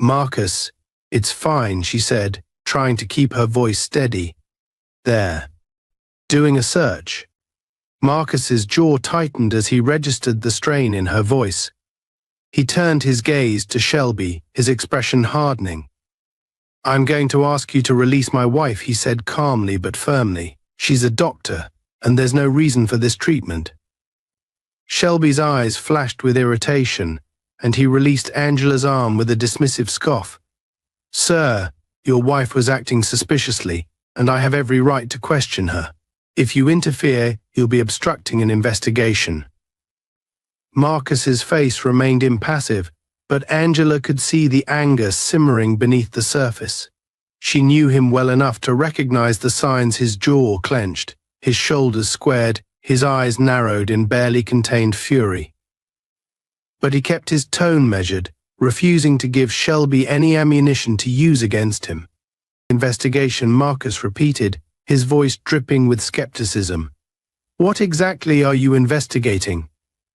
"Marcus, it's fine," she said, trying to keep her voice steady. "There. Doing a search." Marcus's jaw tightened as he registered the strain in her voice. He turned his gaze to Shelby, his expression hardening. "I'm going to ask you to release my wife," he said calmly but firmly. "She's a doctor, and there's no reason for this treatment." Shelby's eyes flashed with irritation, and he released Angela's arm with a dismissive scoff. "Sir, your wife was acting suspiciously, and I have every right to question her. If you interfere, you'll be obstructing an investigation." Marcus's face remained impassive, but Angela could see the anger simmering beneath the surface. She knew him well enough to recognize the signs. His jaw clenched, his shoulders squared, his eyes narrowed in barely contained fury. But he kept his tone measured, refusing to give Shelby any ammunition to use against him. "Investigation," Marcus repeated, his voice dripping with skepticism. "What exactly are you investigating?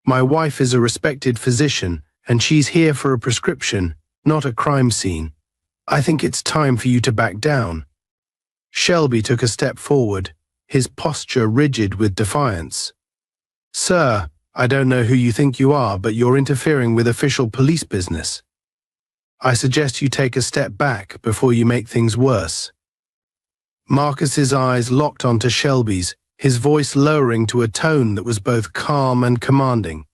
My wife is a respected physician, and she's here for a prescription, not a crime scene. I think it's time for you to back down." Shelby took a step forward, his posture rigid with defiance. "Sir, I don't know who you think you are, but you're interfering with official police business. I suggest you take a step back before you make things worse." Marcus's eyes locked onto Shelby's, his voice lowering to a tone that was both calm and commanding.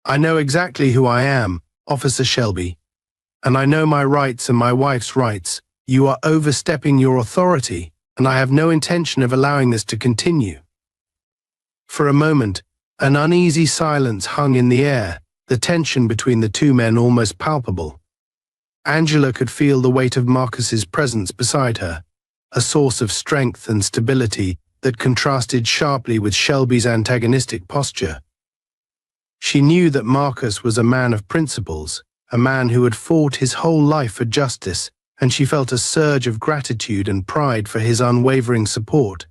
"I know exactly who I am, Officer Shelby, and I know my rights and my wife's rights. You are overstepping your authority, and I have no intention of allowing this to continue." For a moment, An uneasy silence hung in the air, the tension between the two men almost palpable. Angela could feel the weight of Marcus's presence beside her, a source of strength and stability that contrasted sharply with Shelby's antagonistic posture. She knew that Marcus was a man of principles, a man who had fought his whole life for justice, and she felt a surge of gratitude and pride for his unwavering support.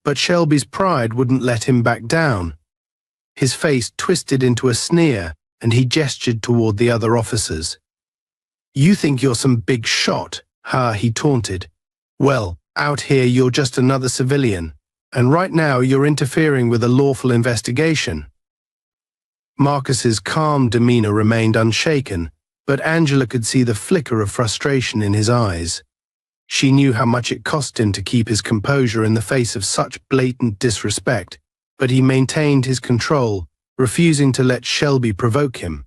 But Shelby's pride wouldn't let him back down. His face twisted into a sneer, and he gestured toward the other officers. "You think you're some big shot, huh?" he taunted. "Well, out here you're just another civilian, and right now you're interfering with a lawful investigation." Marcus's calm demeanor remained unshaken, but Angela could see the flicker of frustration in his eyes. She knew how much it cost him to keep his composure in the face of such blatant disrespect, but he maintained his control, refusing to let Shelby provoke him.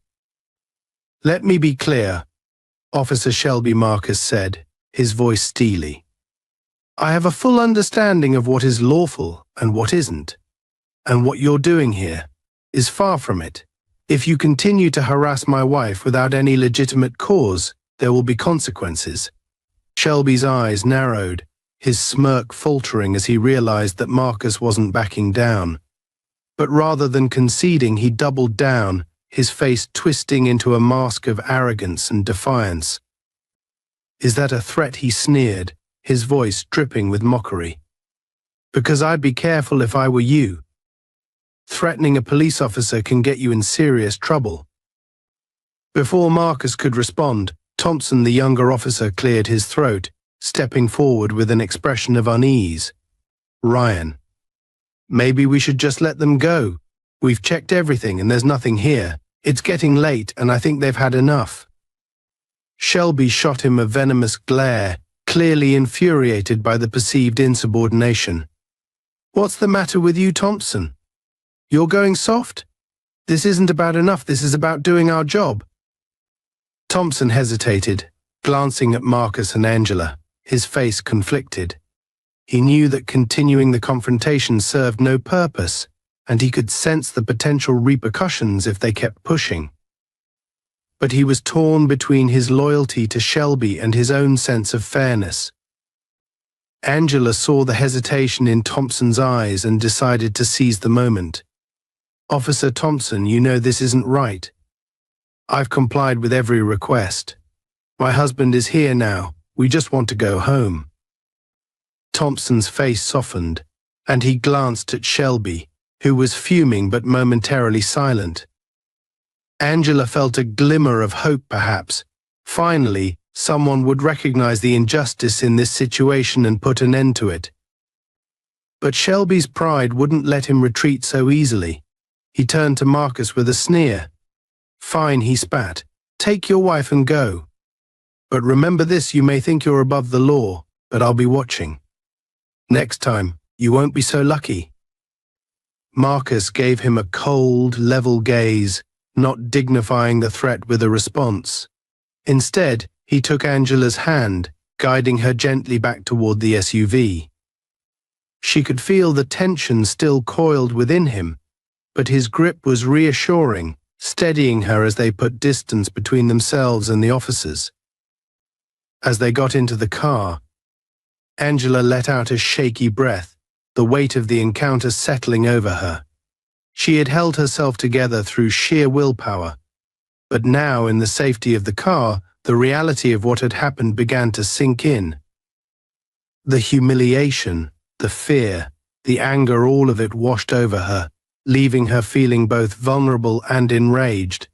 "Let me be clear," Officer Shelby Marcus said, his voice steely. "I have a full understanding of what is lawful and what isn't, and what you're doing here is far from it. If you continue to harass my wife without any legitimate cause, there will be consequences." Shelby's eyes narrowed, his smirk faltering as he realized that Marcus wasn't backing down. But rather than conceding, he doubled down, his face twisting into a mask of arrogance and defiance. "Is that a threat?" he sneered, his voice dripping with mockery. "Because I'd be careful if I were you. Threatening a police officer can get you in serious trouble." Before Marcus could respond, Thompson, the younger officer, cleared his throat, stepping forward with an expression of unease. "Ryan, maybe we should just let them go. We've checked everything and there's nothing here. It's getting late and I think they've had enough." Shelby shot him a venomous glare, clearly infuriated by the perceived insubordination. "What's the matter with you, Thompson? You're going soft? This isn't about enough, this is about doing our job." Thompson hesitated, glancing at Marcus and Angela, his face conflicted. He knew that continuing the confrontation served no purpose, and he could sense the potential repercussions if they kept pushing. But he was torn between his loyalty to Shelby and his own sense of fairness. Angela saw the hesitation in Thompson's eyes and decided to seize the moment. "Officer Thompson, you know this isn't right. I've complied with every request. My husband is here now. We just want to go home." Thompson's face softened, and he glanced at Shelby, who was fuming but momentarily silent. Angela felt a glimmer of hope, perhaps. Finally, someone would recognize the injustice in this situation and put an end to it. But Shelby's pride wouldn't let him retreat so easily. He turned to Marcus with a sneer. "Fine," he spat. "Take your wife and go. But remember this, you may think you're above the law, but I'll be watching. Next time, you won't be so lucky." Marcus gave him a cold, level gaze, not dignifying the threat with a response. Instead, he took Angela's hand, guiding her gently back toward the SUV. She could feel the tension still coiled within him, but his grip was reassuring, steadying her as they put distance between themselves and the officers. As they got into the car, Angela let out a shaky breath, the weight of the encounter settling over her. She had held herself together through sheer willpower, but now, in the safety of the car, the reality of what had happened began to sink in. The humiliation, the fear, the anger, all of it washed over her, leaving her feeling both vulnerable and enraged.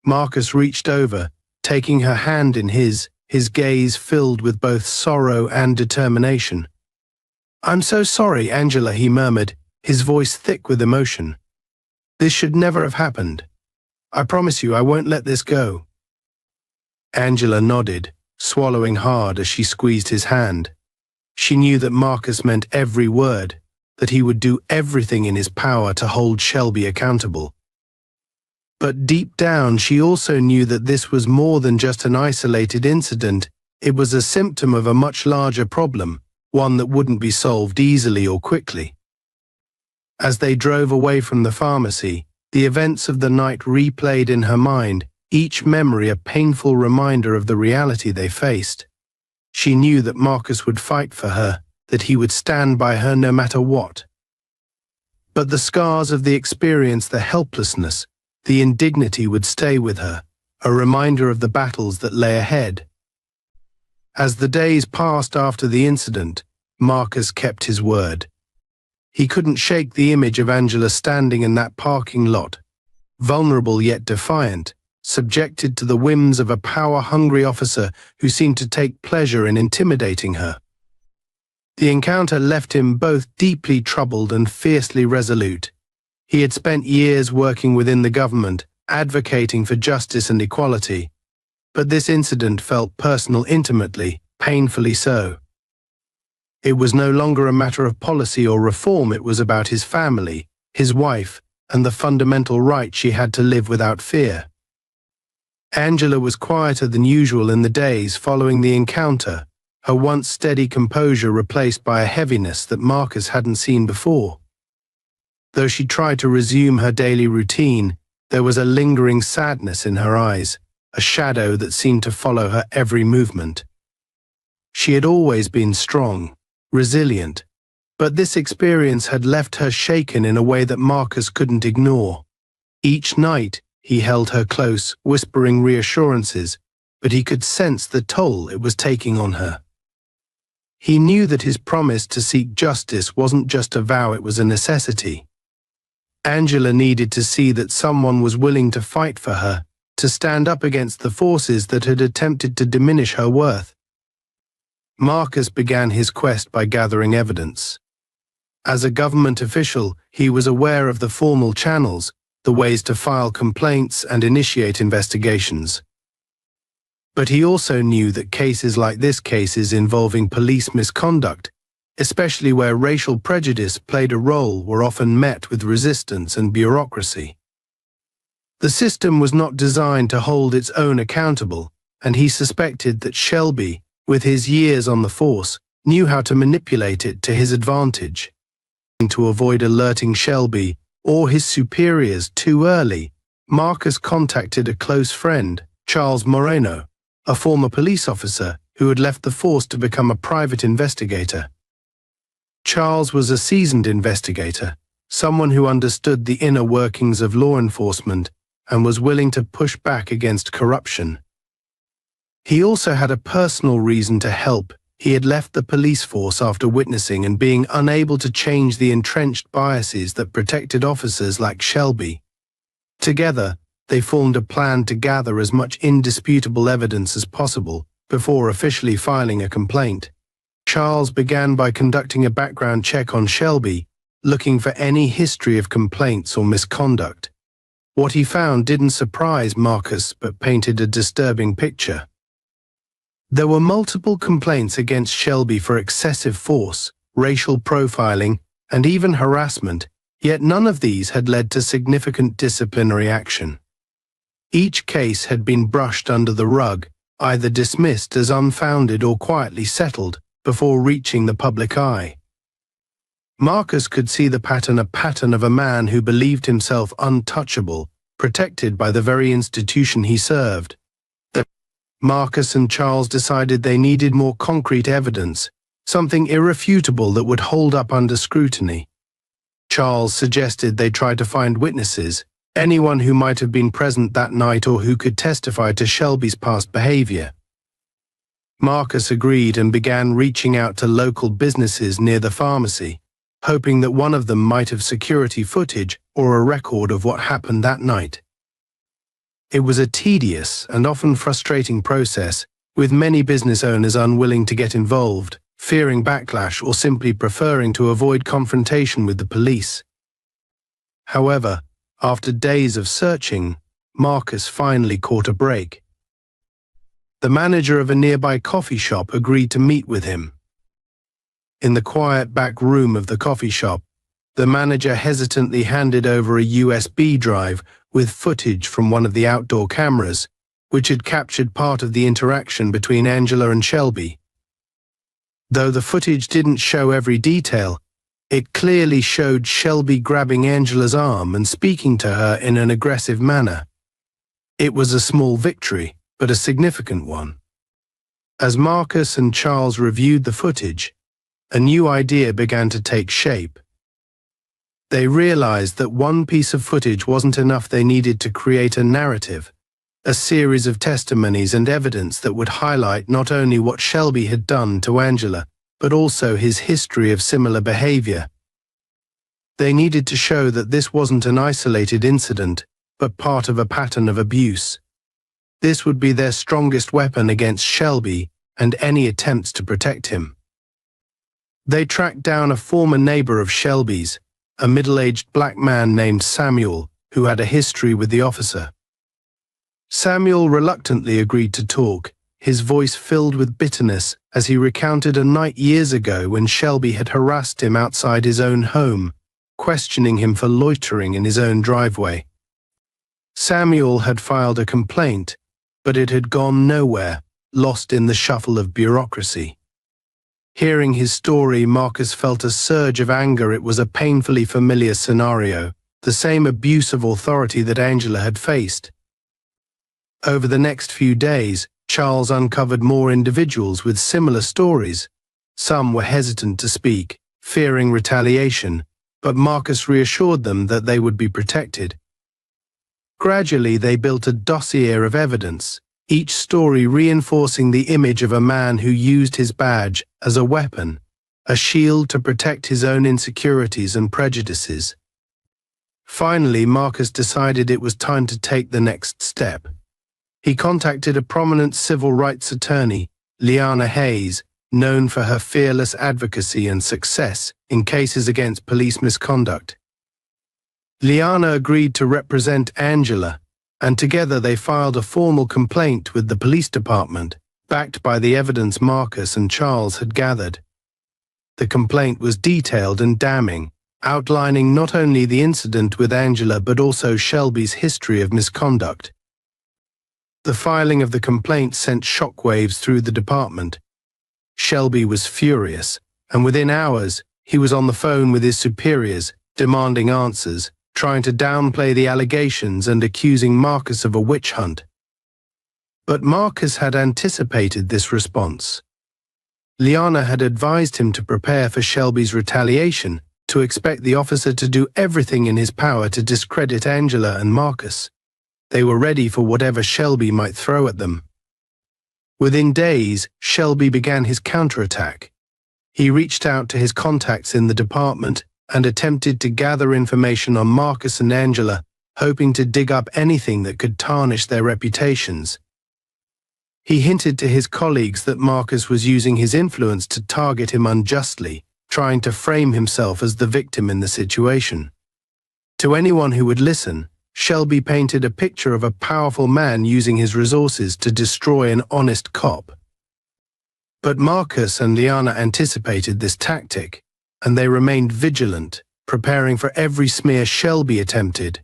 Marcus reached over, taking her hand in his gaze filled with both sorrow and determination. "I'm so sorry, Angela," he murmured, his voice thick with emotion. "This should never have happened. I promise you I won't let this go." Angela nodded, swallowing hard as she squeezed his hand. She knew that Marcus meant every word, that he would do everything in his power to hold Shelby accountable. But deep down, she also knew that this was more than just an isolated incident. It was a symptom of a much larger problem, one that wouldn't be solved easily or quickly. As they drove away from the pharmacy, the events of the night replayed in her mind, each memory a painful reminder of the reality they faced. She knew that Marcus would fight for her, that he would stand by her no matter what. But the scars of the experience, the helplessness, the indignity would stay with her, a reminder of the battles that lay ahead. As the days passed after the incident, Marcus kept his word. He couldn't shake the image of Angela standing in that parking lot, vulnerable yet defiant, subjected to the whims of a power-hungry officer who seemed to take pleasure in intimidating her. The encounter left him both deeply troubled and fiercely resolute. He had spent years working within the government, advocating for justice and equality, but this incident felt personal, intimately, painfully so. It was no longer a matter of policy or reform, it was about his family, his wife, and the fundamental right she had to live without fear. Angela was quieter than usual in the days following the encounter, her once steady composure replaced by a heaviness that Marcus hadn't seen before. Though she tried to resume her daily routine, there was a lingering sadness in her eyes, a shadow that seemed to follow her every movement. She had always been strong, resilient, but this experience had left her shaken in a way that Marcus couldn't ignore. Each night, he held her close, whispering reassurances, but he could sense the toll it was taking on her. He knew that his promise to seek justice wasn't just a vow, it was a necessity. Angela needed to see that someone was willing to fight for her, to stand up against the forces that had attempted to diminish her worth. Marcus began his quest by gathering evidence. As a government official, he was aware of the formal channels, the ways to file complaints and initiate investigations. But he also knew that cases like this, cases involving police misconduct, especially where racial prejudice played a role, were often met with resistance and bureaucracy. The system was not designed to hold its own accountable, and he suspected that Shelby, with his years on the force, knew how to manipulate it to his advantage. To avoid alerting Shelby or his superiors too early, Marcus contacted a close friend, Charles Moreno, a former police officer who had left the force to become a private investigator. Charles was a seasoned investigator, someone who understood the inner workings of law enforcement and was willing to push back against corruption. He also had a personal reason to help. He had left the police force after witnessing and being unable to change the entrenched biases that protected officers like Shelby. Together, they formed a plan to gather as much indisputable evidence as possible before officially filing a complaint. Charles began by conducting a background check on Shelby, looking for any history of complaints or misconduct. What he found didn't surprise Marcus but painted a disturbing picture. There were multiple complaints against Shelby for excessive force, racial profiling, and even harassment, yet none of these had led to significant disciplinary action. Each case had been brushed under the rug, either dismissed as unfounded or quietly settled before reaching the public eye. Marcus could see the pattern, a pattern of a man who believed himself untouchable, protected by the very institution he served. Marcus and Charles decided they needed more concrete evidence, something irrefutable that would hold up under scrutiny. Charles suggested they try to find witnesses, anyone who might have been present that night or who could testify to Shelby's past behavior. Marcus agreed and began reaching out to local businesses near the pharmacy, hoping that one of them might have security footage or a record of what happened that night. It was a tedious and often frustrating process, with many business owners unwilling to get involved, fearing backlash or simply preferring to avoid confrontation with the police. However, after days of searching, Marcus finally caught a break. The manager of a nearby coffee shop agreed to meet with him. In the quiet back room of the coffee shop, the manager hesitantly handed over a USB drive with footage from one of the outdoor cameras, which had captured part of the interaction between Angela and Shelby. Though the footage didn't show every detail, It clearly showed Shelby grabbing Angela's arm and speaking to her in an aggressive manner. It was a small victory, but a significant one. As Marcus and Charles reviewed the footage, a new idea began to take shape. They realized that one piece of footage wasn't enough. They needed to create a narrative, a series of testimonies and evidence that would highlight not only what Shelby had done to Angela, but also his history of similar behavior. They needed to show that this wasn't an isolated incident, but part of a pattern of abuse. This would be their strongest weapon against Shelby and any attempts to protect him. They tracked down a former neighbor of Shelby's, a middle-aged black man named Samuel, who had a history with the officer. Samuel reluctantly agreed to talk, his voice filled with bitterness as he recounted a night years ago when Shelby had harassed him outside his own home, questioning him for loitering in his own driveway. Samuel had filed a complaint, but it had gone nowhere, lost in the shuffle of bureaucracy. Hearing his story, Marcus felt a surge of anger. It was a painfully familiar scenario, the same abuse of authority that Angela had faced. Over the next few days, Charles uncovered more individuals with similar stories. Some were hesitant to speak, fearing retaliation, but Marcus reassured them that they would be protected. Gradually, they built a dossier of evidence, each story reinforcing the image of a man who used his badge as a weapon, a shield to protect his own insecurities and prejudices. Finally, Marcus decided it was time to take the next step. He contacted a prominent civil rights attorney, Liana Hayes, known for her fearless advocacy and success in cases against police misconduct. Liana agreed to represent Angela, and together they filed a formal complaint with the police department, backed by the evidence Marcus and Charles had gathered. The complaint was detailed and damning, outlining not only the incident with Angela but also Shelby's history of misconduct. The filing of the complaint sent shockwaves through the department. Shelby was furious, and within hours, he was on the phone with his superiors, demanding answers, trying to downplay the allegations and accusing Marcus of a witch hunt. But Marcus had anticipated this response. Liana had advised him to prepare for Shelby's retaliation, to expect the officer to do everything in his power to discredit Angela and Marcus. They were ready for whatever Shelby might throw at them. Within days, Shelby began his counterattack. He reached out to his contacts in the department and attempted to gather information on Marcus and Angela, hoping to dig up anything that could tarnish their reputations. He hinted to his colleagues that Marcus was using his influence to target him unjustly, trying to frame himself as the victim in the situation. To anyone who would listen, Shelby painted a picture of a powerful man using his resources to destroy an honest cop. But Marcus and Liana anticipated this tactic, and they remained vigilant, preparing for every smear Shelby attempted.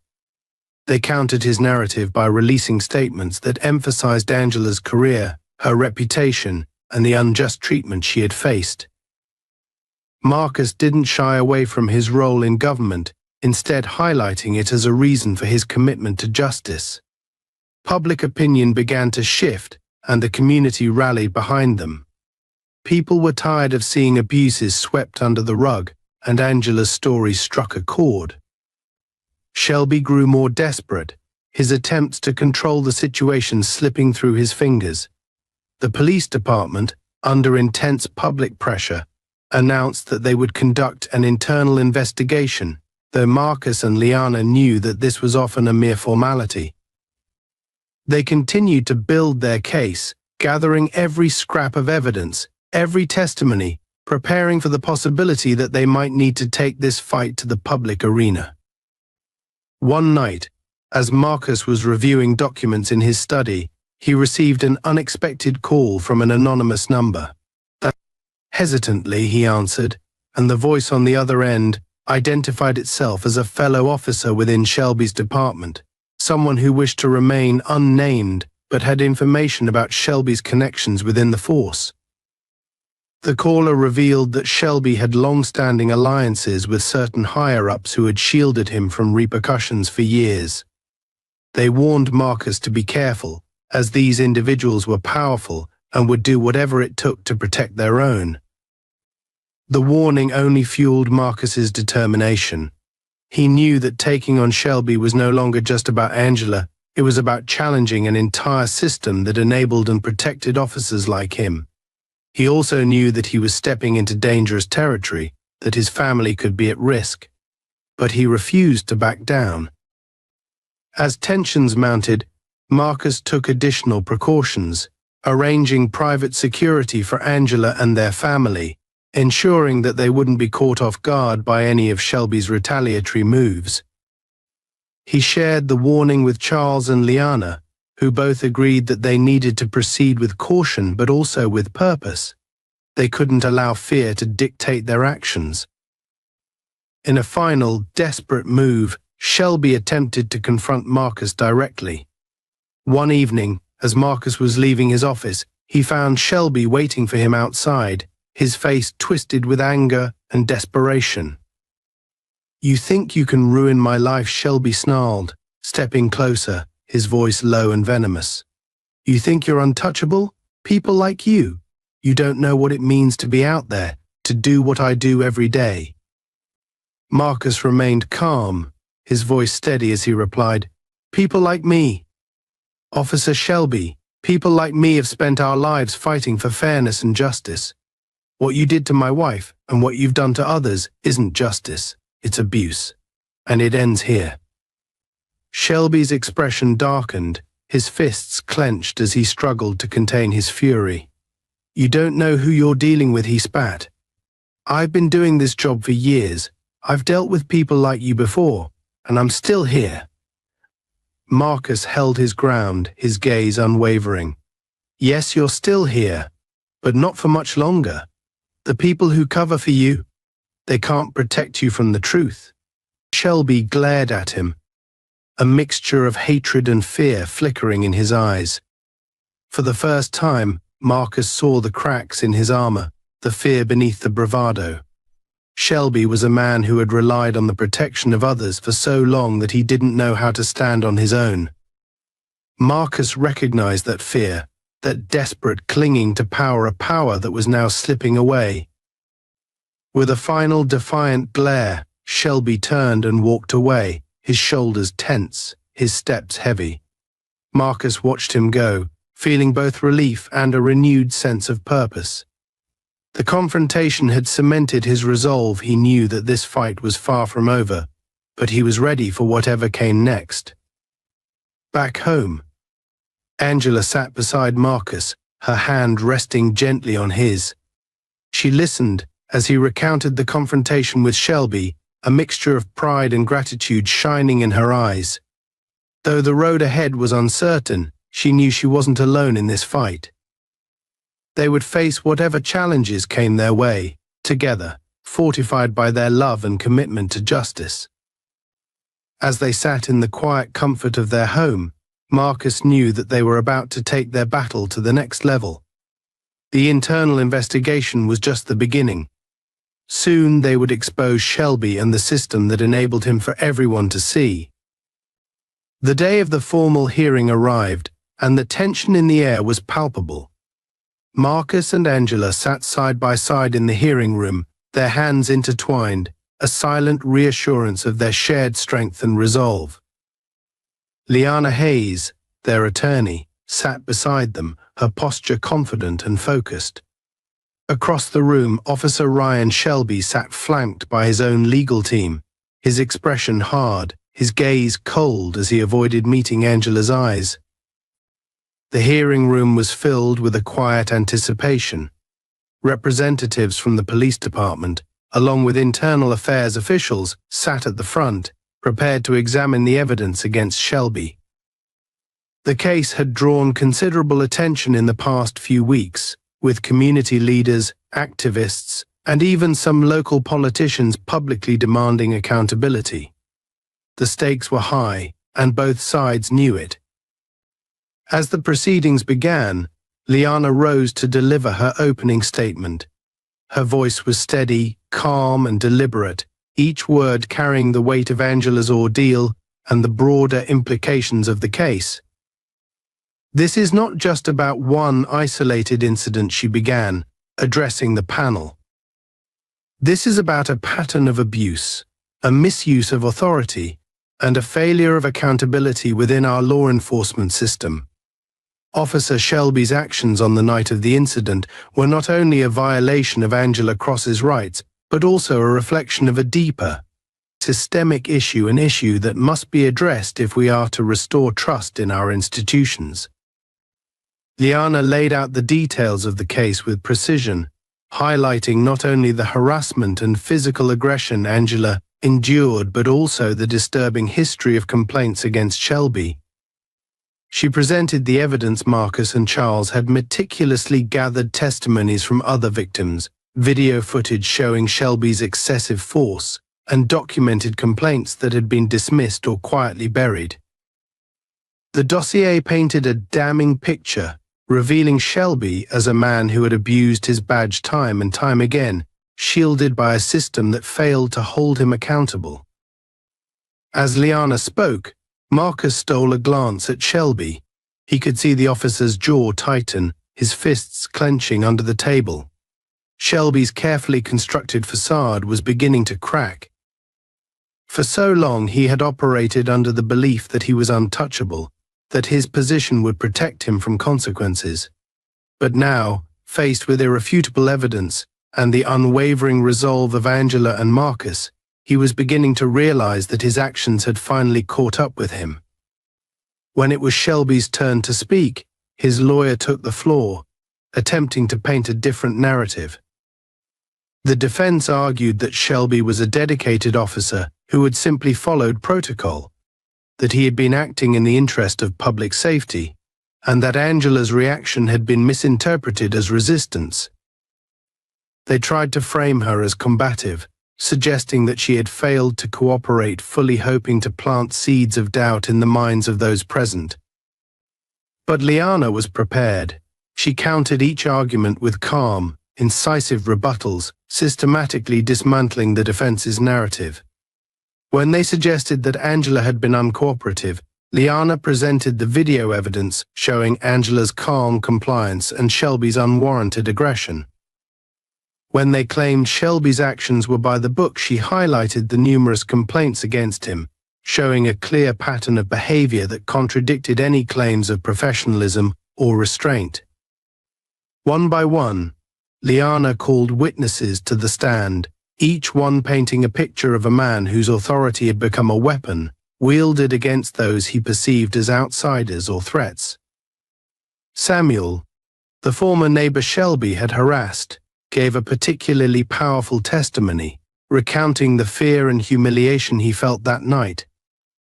They countered his narrative by releasing statements that emphasized Angela's career, her reputation, and the unjust treatment she had faced. Marcus didn't shy away from his role in government, instead highlighting it as a reason for his commitment to justice. Public opinion began to shift, and the community rallied behind them. People were tired of seeing abuses swept under the rug, and Angela's story struck a chord. Shelby grew more desperate, his attempts to control the situation slipping through his fingers. The police department, under intense public pressure, announced that they would conduct an internal investigation, though Marcus and Liana knew that this was often a mere formality. They continued to build their case, gathering every scrap of evidence, every testimony, preparing for the possibility that they might need to take this fight to the public arena. One night, as Marcus was reviewing documents in his study, he received an unexpected call from an anonymous number. Hesitantly, he answered, and the voice on the other end identified itself as a fellow officer within Shelby's department, someone who wished to remain unnamed but had information about Shelby's connections within the force. The caller revealed that Shelby had long-standing alliances with certain higher-ups who had shielded him from repercussions for years. They warned Marcus to be careful, as these individuals were powerful and would do whatever it took to protect their own. The warning only fueled Marcus's determination. He knew that taking on Shelby was no longer just about Angela, it was about challenging an entire system that enabled and protected officers like him. He also knew that he was stepping into dangerous territory, that his family could be at risk. But he refused to back down. As tensions mounted, Marcus took additional precautions, arranging private security for Angela and their family, ensuring that they wouldn't be caught off guard by any of Shelby's retaliatory moves. He shared the warning with Charles and Liana, who both agreed that they needed to proceed with caution but also with purpose. They couldn't allow fear to dictate their actions. In a final, desperate move, Shelby attempted to confront Marcus directly. One evening, as Marcus was leaving his office, he found Shelby waiting for him outside, his face twisted with anger and desperation. "You think you can ruin my life," Shelby snarled, stepping closer, his voice low and venomous. "You think you're untouchable? People like you. You don't know what it means to be out there, to do what I do every day." Marcus remained calm, his voice steady as he replied, "People like me. Officer Shelby, people like me have spent our lives fighting for fairness and justice. What you did to my wife and what you've done to others isn't justice, it's abuse. And it ends here." Shelby's expression darkened, his fists clenched as he struggled to contain his fury. "You don't know who you're dealing with," he spat. "I've been doing this job for years. I've dealt with people like you before, and I'm still here." Marcus held his ground, his gaze unwavering. "Yes, you're still here, but not for much longer. The people who cover for you, they can't protect you from the truth." Shelby glared at him, a mixture of hatred and fear flickering in his eyes. For the first time, Marcus saw the cracks in his armor, the fear beneath the bravado. Shelby was a man who had relied on the protection of others for so long that he didn't know how to stand on his own. Marcus recognized that fear, that desperate clinging to power, a power that was now slipping away. With a final defiant glare, Shelby turned and walked away, his shoulders tense, his steps heavy. Marcus watched him go, feeling both relief and a renewed sense of purpose. The confrontation had cemented his resolve. He knew that this fight was far from over, but he was ready for whatever came next. Back home, Angela sat beside Marcus, her hand resting gently on his. She listened as he recounted the confrontation with Shelby, a mixture of pride and gratitude shining in her eyes. Though the road ahead was uncertain, she knew she wasn't alone in this fight. They would face whatever challenges came their way, together, fortified by their love and commitment to justice. As they sat in the quiet comfort of their home, Marcus knew that they were about to take their battle to the next level. The internal investigation was just the beginning. Soon they would expose Shelby and the system that enabled him for everyone to see. The day of the formal hearing arrived, and the tension in the air was palpable. Marcus and Angela sat side by side in the hearing room, their hands intertwined, a silent reassurance of their shared strength and resolve. Liana Hayes, their attorney, sat beside them, her posture confident and focused. Across the room, Officer Ryan Shelby sat flanked by his own legal team, his expression hard, his gaze cold as he avoided meeting Angela's eyes. The hearing room was filled with a quiet anticipation. Representatives from the police department, along with internal affairs officials, sat at the front, prepared to examine the evidence against Shelby. The case had drawn considerable attention in the past few weeks, with community leaders, activists, and even some local politicians publicly demanding accountability. The stakes were high, and both sides knew it. As the proceedings began, Liana rose to deliver her opening statement, Her voice was steady, calm, and deliberate, each word carrying the weight of Angela's ordeal and the broader implications of the case. "This is not just about one isolated incident," she began, addressing the panel. "This is about a pattern of abuse, a misuse of authority, and a failure of accountability within our law enforcement system. Officer Shelby's actions on the night of the incident were not only a violation of Angela Cross's rights, but also a reflection of a deeper, systemic issue, an issue that must be addressed if we are to restore trust in our institutions." Liana laid out the details of the case with precision, highlighting not only the harassment and physical aggression Angela endured, but also the disturbing history of complaints against Shelby. She presented the evidence Marcus and Charles had meticulously gathered, testimonies from other victims, video footage showing Shelby's excessive force, and documented complaints that had been dismissed or quietly buried. The dossier painted a damning picture, revealing Shelby as a man who had abused his badge time and time again, shielded by a system that failed to hold him accountable. As Liana spoke, Marcus stole a glance at Shelby. He could see the officer's jaw tighten, his fists clenching under the table. Shelby's carefully constructed facade was beginning to crack. For so long he had operated under the belief that he was untouchable, that his position would protect him from consequences. But now, faced with irrefutable evidence and the unwavering resolve of Angela and Marcus, he was beginning to realize that his actions had finally caught up with him. When it was Shelby's turn to speak, his lawyer took the floor, attempting to paint a different narrative. The defense argued that Shelby was a dedicated officer who had simply followed protocol, that he had been acting in the interest of public safety, and that Angela's reaction had been misinterpreted as resistance. They tried to frame her as combative, suggesting that she had failed to cooperate, fully hoping to plant seeds of doubt in the minds of those present. But Liana was prepared. She countered each argument with calm, incisive rebuttals, systematically dismantling the defense's narrative. When they suggested that Angela had been uncooperative, Liana presented the video evidence showing Angela's calm compliance and Shelby's unwarranted aggression. When they claimed Shelby's actions were by the book, she highlighted the numerous complaints against him, showing a clear pattern of behavior that contradicted any claims of professionalism or restraint. One by one, Liana called witnesses to the stand, each one painting a picture of a man whose authority had become a weapon, wielded against those he perceived as outsiders or threats. Samuel, the former neighbor Shelby had harassed, gave a particularly powerful testimony, recounting the fear and humiliation he felt that night,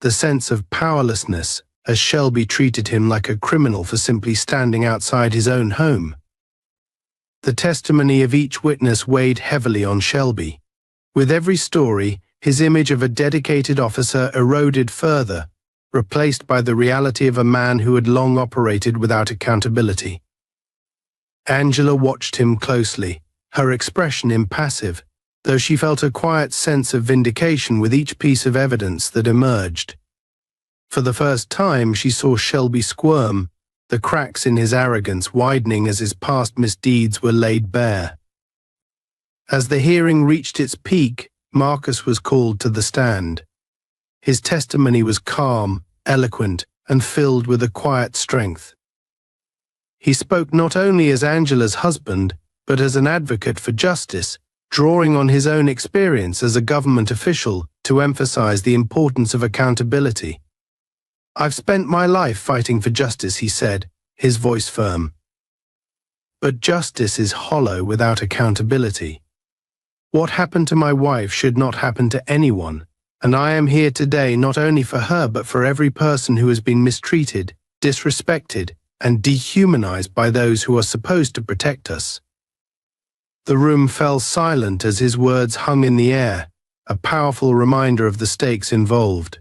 the sense of powerlessness as Shelby treated him like a criminal for simply standing outside his own home. The testimony of each witness weighed heavily on Shelby. With every story, his image of a dedicated officer eroded further, replaced by the reality of a man who had long operated without accountability. Angela watched him closely, her expression impassive, though she felt a quiet sense of vindication with each piece of evidence that emerged. For the first time, she saw Shelby squirm, the cracks in his arrogance widening as his past misdeeds were laid bare. As the hearing reached its peak, Marcus was called to the stand. His testimony was calm, eloquent, and filled with a quiet strength. He spoke not only as Angela's husband, but as an advocate for justice, drawing on his own experience as a government official to emphasize the importance of accountability. "I've spent my life fighting for justice," he said, his voice firm. "But justice is hollow without accountability. What happened to my wife should not happen to anyone, and I am here today not only for her but for every person who has been mistreated, disrespected, and dehumanized by those who are supposed to protect us." The room fell silent as his words hung in the air, a powerful reminder of the stakes involved.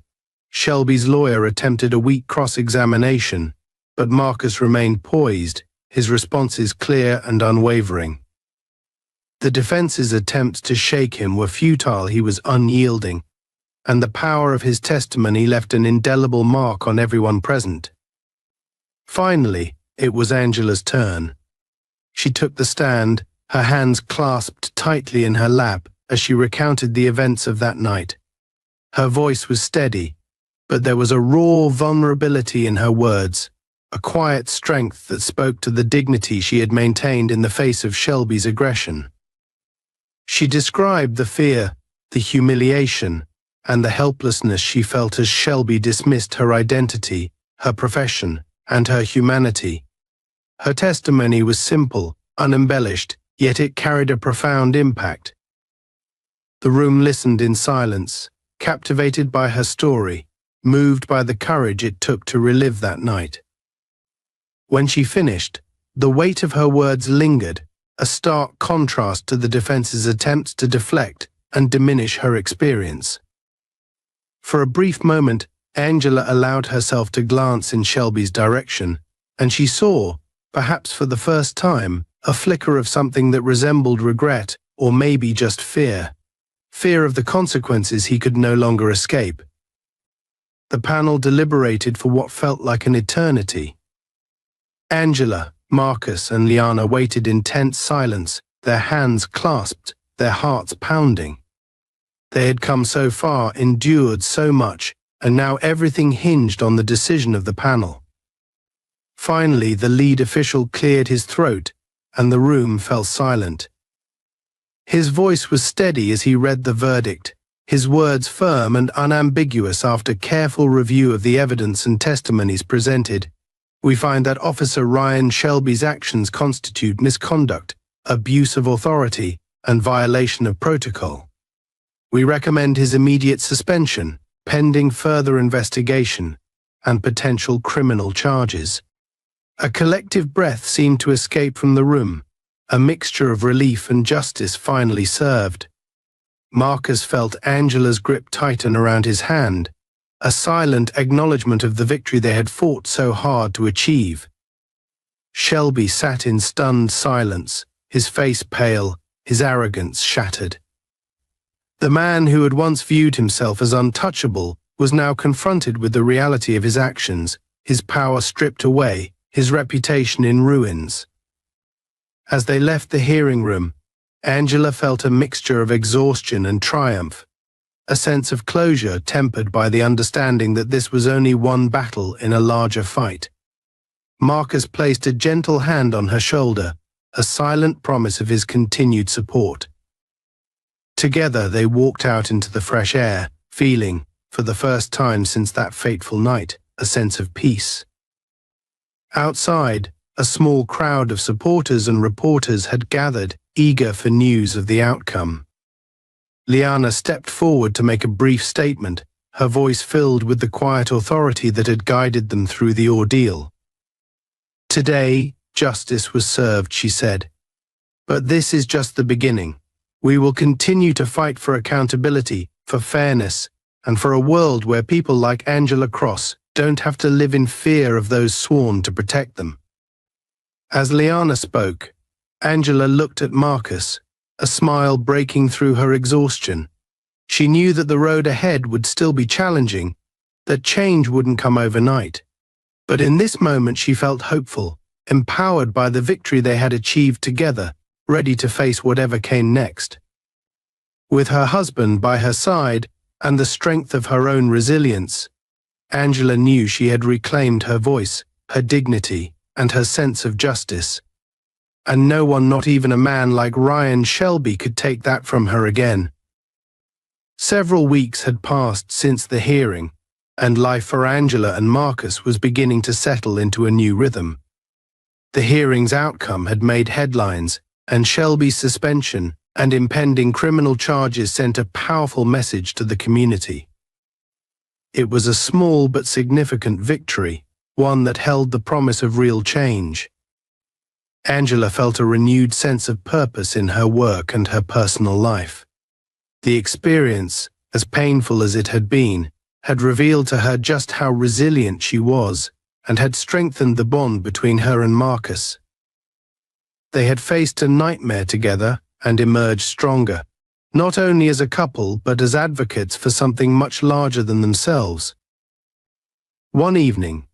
Shelby's lawyer attempted a weak cross-examination, but Marcus remained poised, his responses clear and unwavering. The defense's attempts to shake him were futile. He was unyielding, and the power of his testimony left an indelible mark on everyone present. Finally, it was Angela's turn. She took the stand, her hands clasped tightly in her lap as she recounted the events of that night. Her voice was steady, but there was a raw vulnerability in her words, a quiet strength that spoke to the dignity she had maintained in the face of Shelby's aggression. She described the fear, the humiliation, and the helplessness she felt as Shelby dismissed her identity, her profession, and her humanity. Her testimony was simple, unembellished, yet it carried a profound impact. The room listened in silence, captivated by her story, moved by the courage it took to relive that night. When she finished, the weight of her words lingered, a stark contrast to the defense's attempts to deflect and diminish her experience. For a brief moment, Angela allowed herself to glance in Shelby's direction, and she saw, perhaps for the first time, a flicker of something that resembled regret, or maybe just fear. Fear of the consequences he could no longer escape. The panel deliberated for what felt like an eternity. Angela, Marcus, and Liana waited in tense silence, their hands clasped, their hearts pounding. They had come so far, endured so much, and now everything hinged on the decision of the panel. Finally, the lead official cleared his throat, and the room fell silent. His voice was steady as he read the verdict, his words firm and unambiguous. After careful review of the evidence and testimonies presented, we find that Officer Ryan Shelby's actions constitute misconduct, abuse of authority, and violation of protocol. We recommend his immediate suspension, pending further investigation, and potential criminal charges. A collective breath seemed to escape from the room, a mixture of relief and justice finally served. Marcus felt Angela's grip tighten around his hand, a silent acknowledgement of the victory they had fought so hard to achieve. Shelby sat in stunned silence, his face pale, his arrogance shattered. The man who had once viewed himself as untouchable was now confronted with the reality of his actions, his power stripped away, his reputation in ruins. As they left the hearing room, Angela felt a mixture of exhaustion and triumph, a sense of closure tempered by the understanding that this was only one battle in a larger fight. Marcus placed a gentle hand on her shoulder, a silent promise of his continued support. Together they walked out into the fresh air, feeling, for the first time since that fateful night, a sense of peace. Outside, a small crowd of supporters and reporters had gathered, eager for news of the outcome. Liana stepped forward to make a brief statement, her voice filled with the quiet authority that had guided them through the ordeal. "Today, justice was served," she said. "But this is just the beginning. We will continue to fight for accountability, for fairness, and for a world where people like Angela Cross don't have to live in fear of those sworn to protect them." As Liana spoke, Angela looked at Marcus, a smile breaking through her exhaustion. She knew that the road ahead would still be challenging, that change wouldn't come overnight. But in this moment she felt hopeful, empowered by the victory they had achieved together, ready to face whatever came next. With her husband by her side and the strength of her own resilience, Angela knew she had reclaimed her voice, her dignity, and her sense of justice. And no one, not even a man like Ryan Shelby, could take that from her again. Several weeks had passed since the hearing, and life for Angela and Marcus was beginning to settle into a new rhythm. The hearing's outcome had made headlines, and Shelby's suspension and impending criminal charges sent a powerful message to the community. It was a small but significant victory, one that held the promise of real change. Angela felt a renewed sense of purpose in her work and her personal life. The experience, as painful as it had been, had revealed to her just how resilient she was and had strengthened the bond between her and Marcus. They had faced a nightmare together, and emerged stronger, not only as a couple but as advocates for something much larger than themselves. One evening,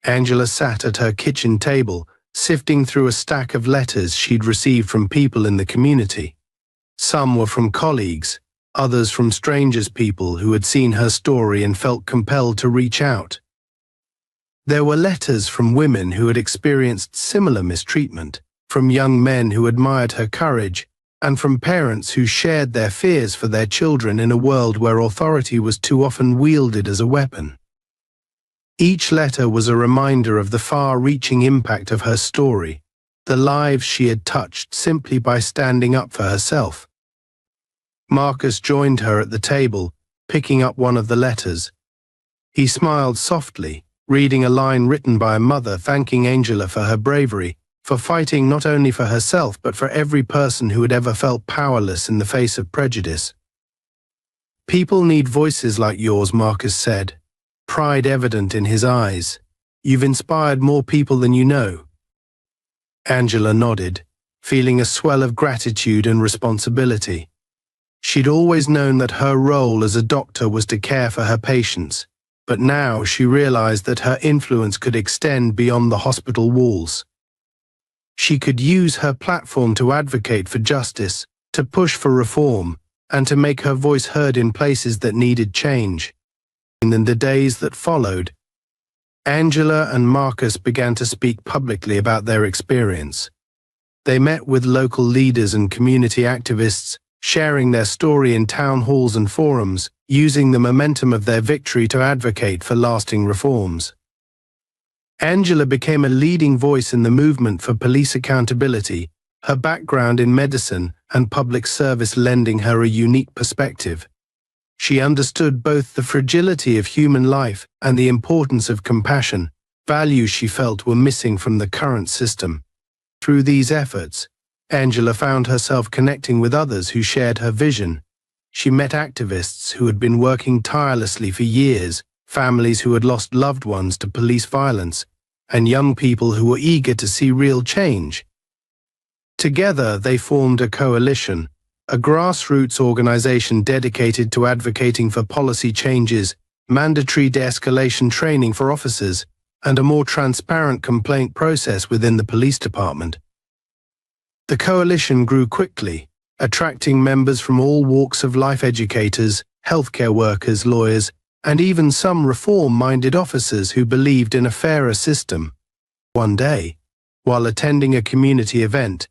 Angela sat at her kitchen table, sifting through a stack of letters she'd received from people in the community. Some were from colleagues, others from strangers, people who had seen her story and felt compelled to reach out. There were letters from women who had experienced similar mistreatment, from young men who admired her courage, and from parents who shared their fears for their children in a world where authority was too often wielded as a weapon. Each letter was a reminder of the far-reaching impact of her story, the lives she had touched simply by standing up for herself. Marcus joined her at the table, picking up one of the letters. He smiled softly, reading a line written by a mother thanking Angela for her bravery, for fighting not only for herself but for every person who had ever felt powerless in the face of prejudice. "People need voices like yours," Marcus said, pride evident in his eyes. "You've inspired more people than you know." Angela nodded, feeling a swell of gratitude and responsibility. She'd always known that her role as a doctor was to care for her patients, but now she realized that her influence could extend beyond the hospital walls. She could use her platform to advocate for justice, to push for reform, and to make her voice heard in places that needed change. In the days that followed, Angela and Marcus began to speak publicly about their experience. They met with local leaders and community activists, sharing their story in town halls and forums, using the momentum of their victory to advocate for lasting reforms. Angela became a leading voice in the movement for police accountability, her background in medicine and public service lending her a unique perspective. She understood both the fragility of human life and the importance of compassion, values she felt were missing from the current system. Through these efforts, Angela found herself connecting with others who shared her vision. She met activists who had been working tirelessly for years, families who had lost loved ones to police violence, and young people who were eager to see real change. Together, they formed a coalition, a grassroots organization dedicated to advocating for policy changes, mandatory de-escalation training for officers, and a more transparent complaint process within the police department. The coalition grew quickly, attracting members from all walks of life: educators, healthcare workers, lawyers, and even some reform-minded officers who believed in a fairer system. One day, while attending a community event,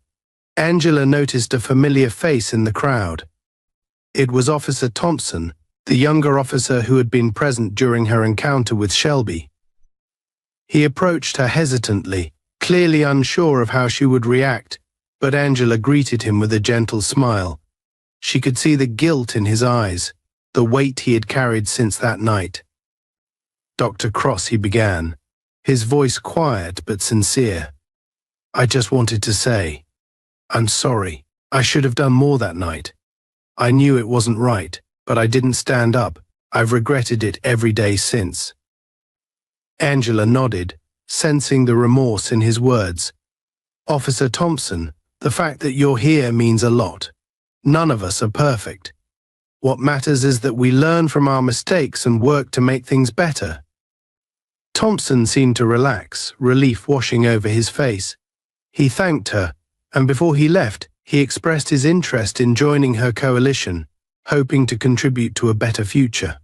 Angela noticed a familiar face in the crowd. It was Officer Thompson, the younger officer who had been present during her encounter with Shelby. He approached her hesitantly, clearly unsure of how she would react, but Angela greeted him with a gentle smile. She could see the guilt in his eyes, the weight he had carried since that night. "Dr. Cross," he began, his voice quiet but sincere. "I just wanted to say, I'm sorry. I should have done more that night. I knew it wasn't right, but I didn't stand up. I've regretted it every day since." Angela nodded, sensing the remorse in his words. "Officer Thompson, the fact that you're here means a lot. None of us are perfect. What matters is that we learn from our mistakes and work to make things better." Thompson seemed to relax, relief washing over his face. He thanked her, and before he left, he expressed his interest in joining her coalition, hoping to contribute to a better future.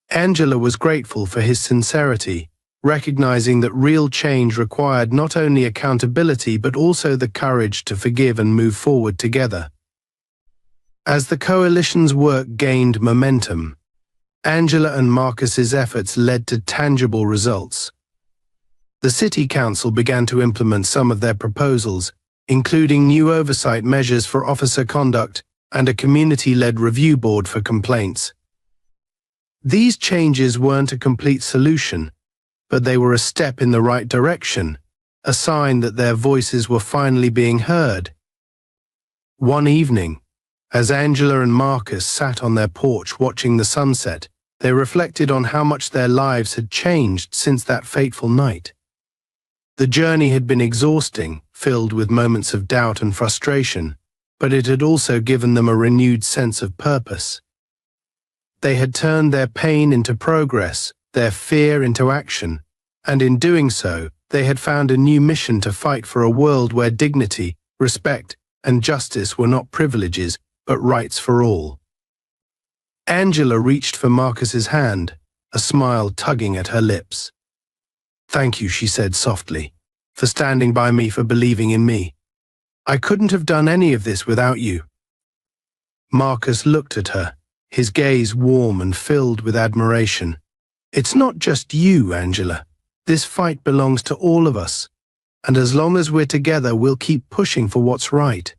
Angela was grateful for his sincerity, recognizing that real change required not only accountability but also the courage to forgive and move forward together. As the coalition's work gained momentum, Angela and Marcus's efforts led to tangible results. The city council began to implement some of their proposals, including new oversight measures for officer conduct and a community-led review board for complaints. These changes weren't a complete solution, but they were a step in the right direction, a sign that their voices were finally being heard. One evening, as Angela and Marcus sat on their porch watching the sunset, they reflected on how much their lives had changed since that fateful night. The journey had been exhausting, filled with moments of doubt and frustration, but it had also given them a renewed sense of purpose. They had turned their pain into progress, their fear into action, and in doing so, they had found a new mission to fight for a world where dignity, respect, and justice were not privileges, but rights for all. Angela reached for Marcus's hand, a smile tugging at her lips. "Thank you," she said softly, "for standing by me, for believing in me. I couldn't have done any of this without you." Marcus looked at her, his gaze warm and filled with admiration. "It's not just you, Angela. This fight belongs to all of us, and as long as we're together, we'll keep pushing for what's right."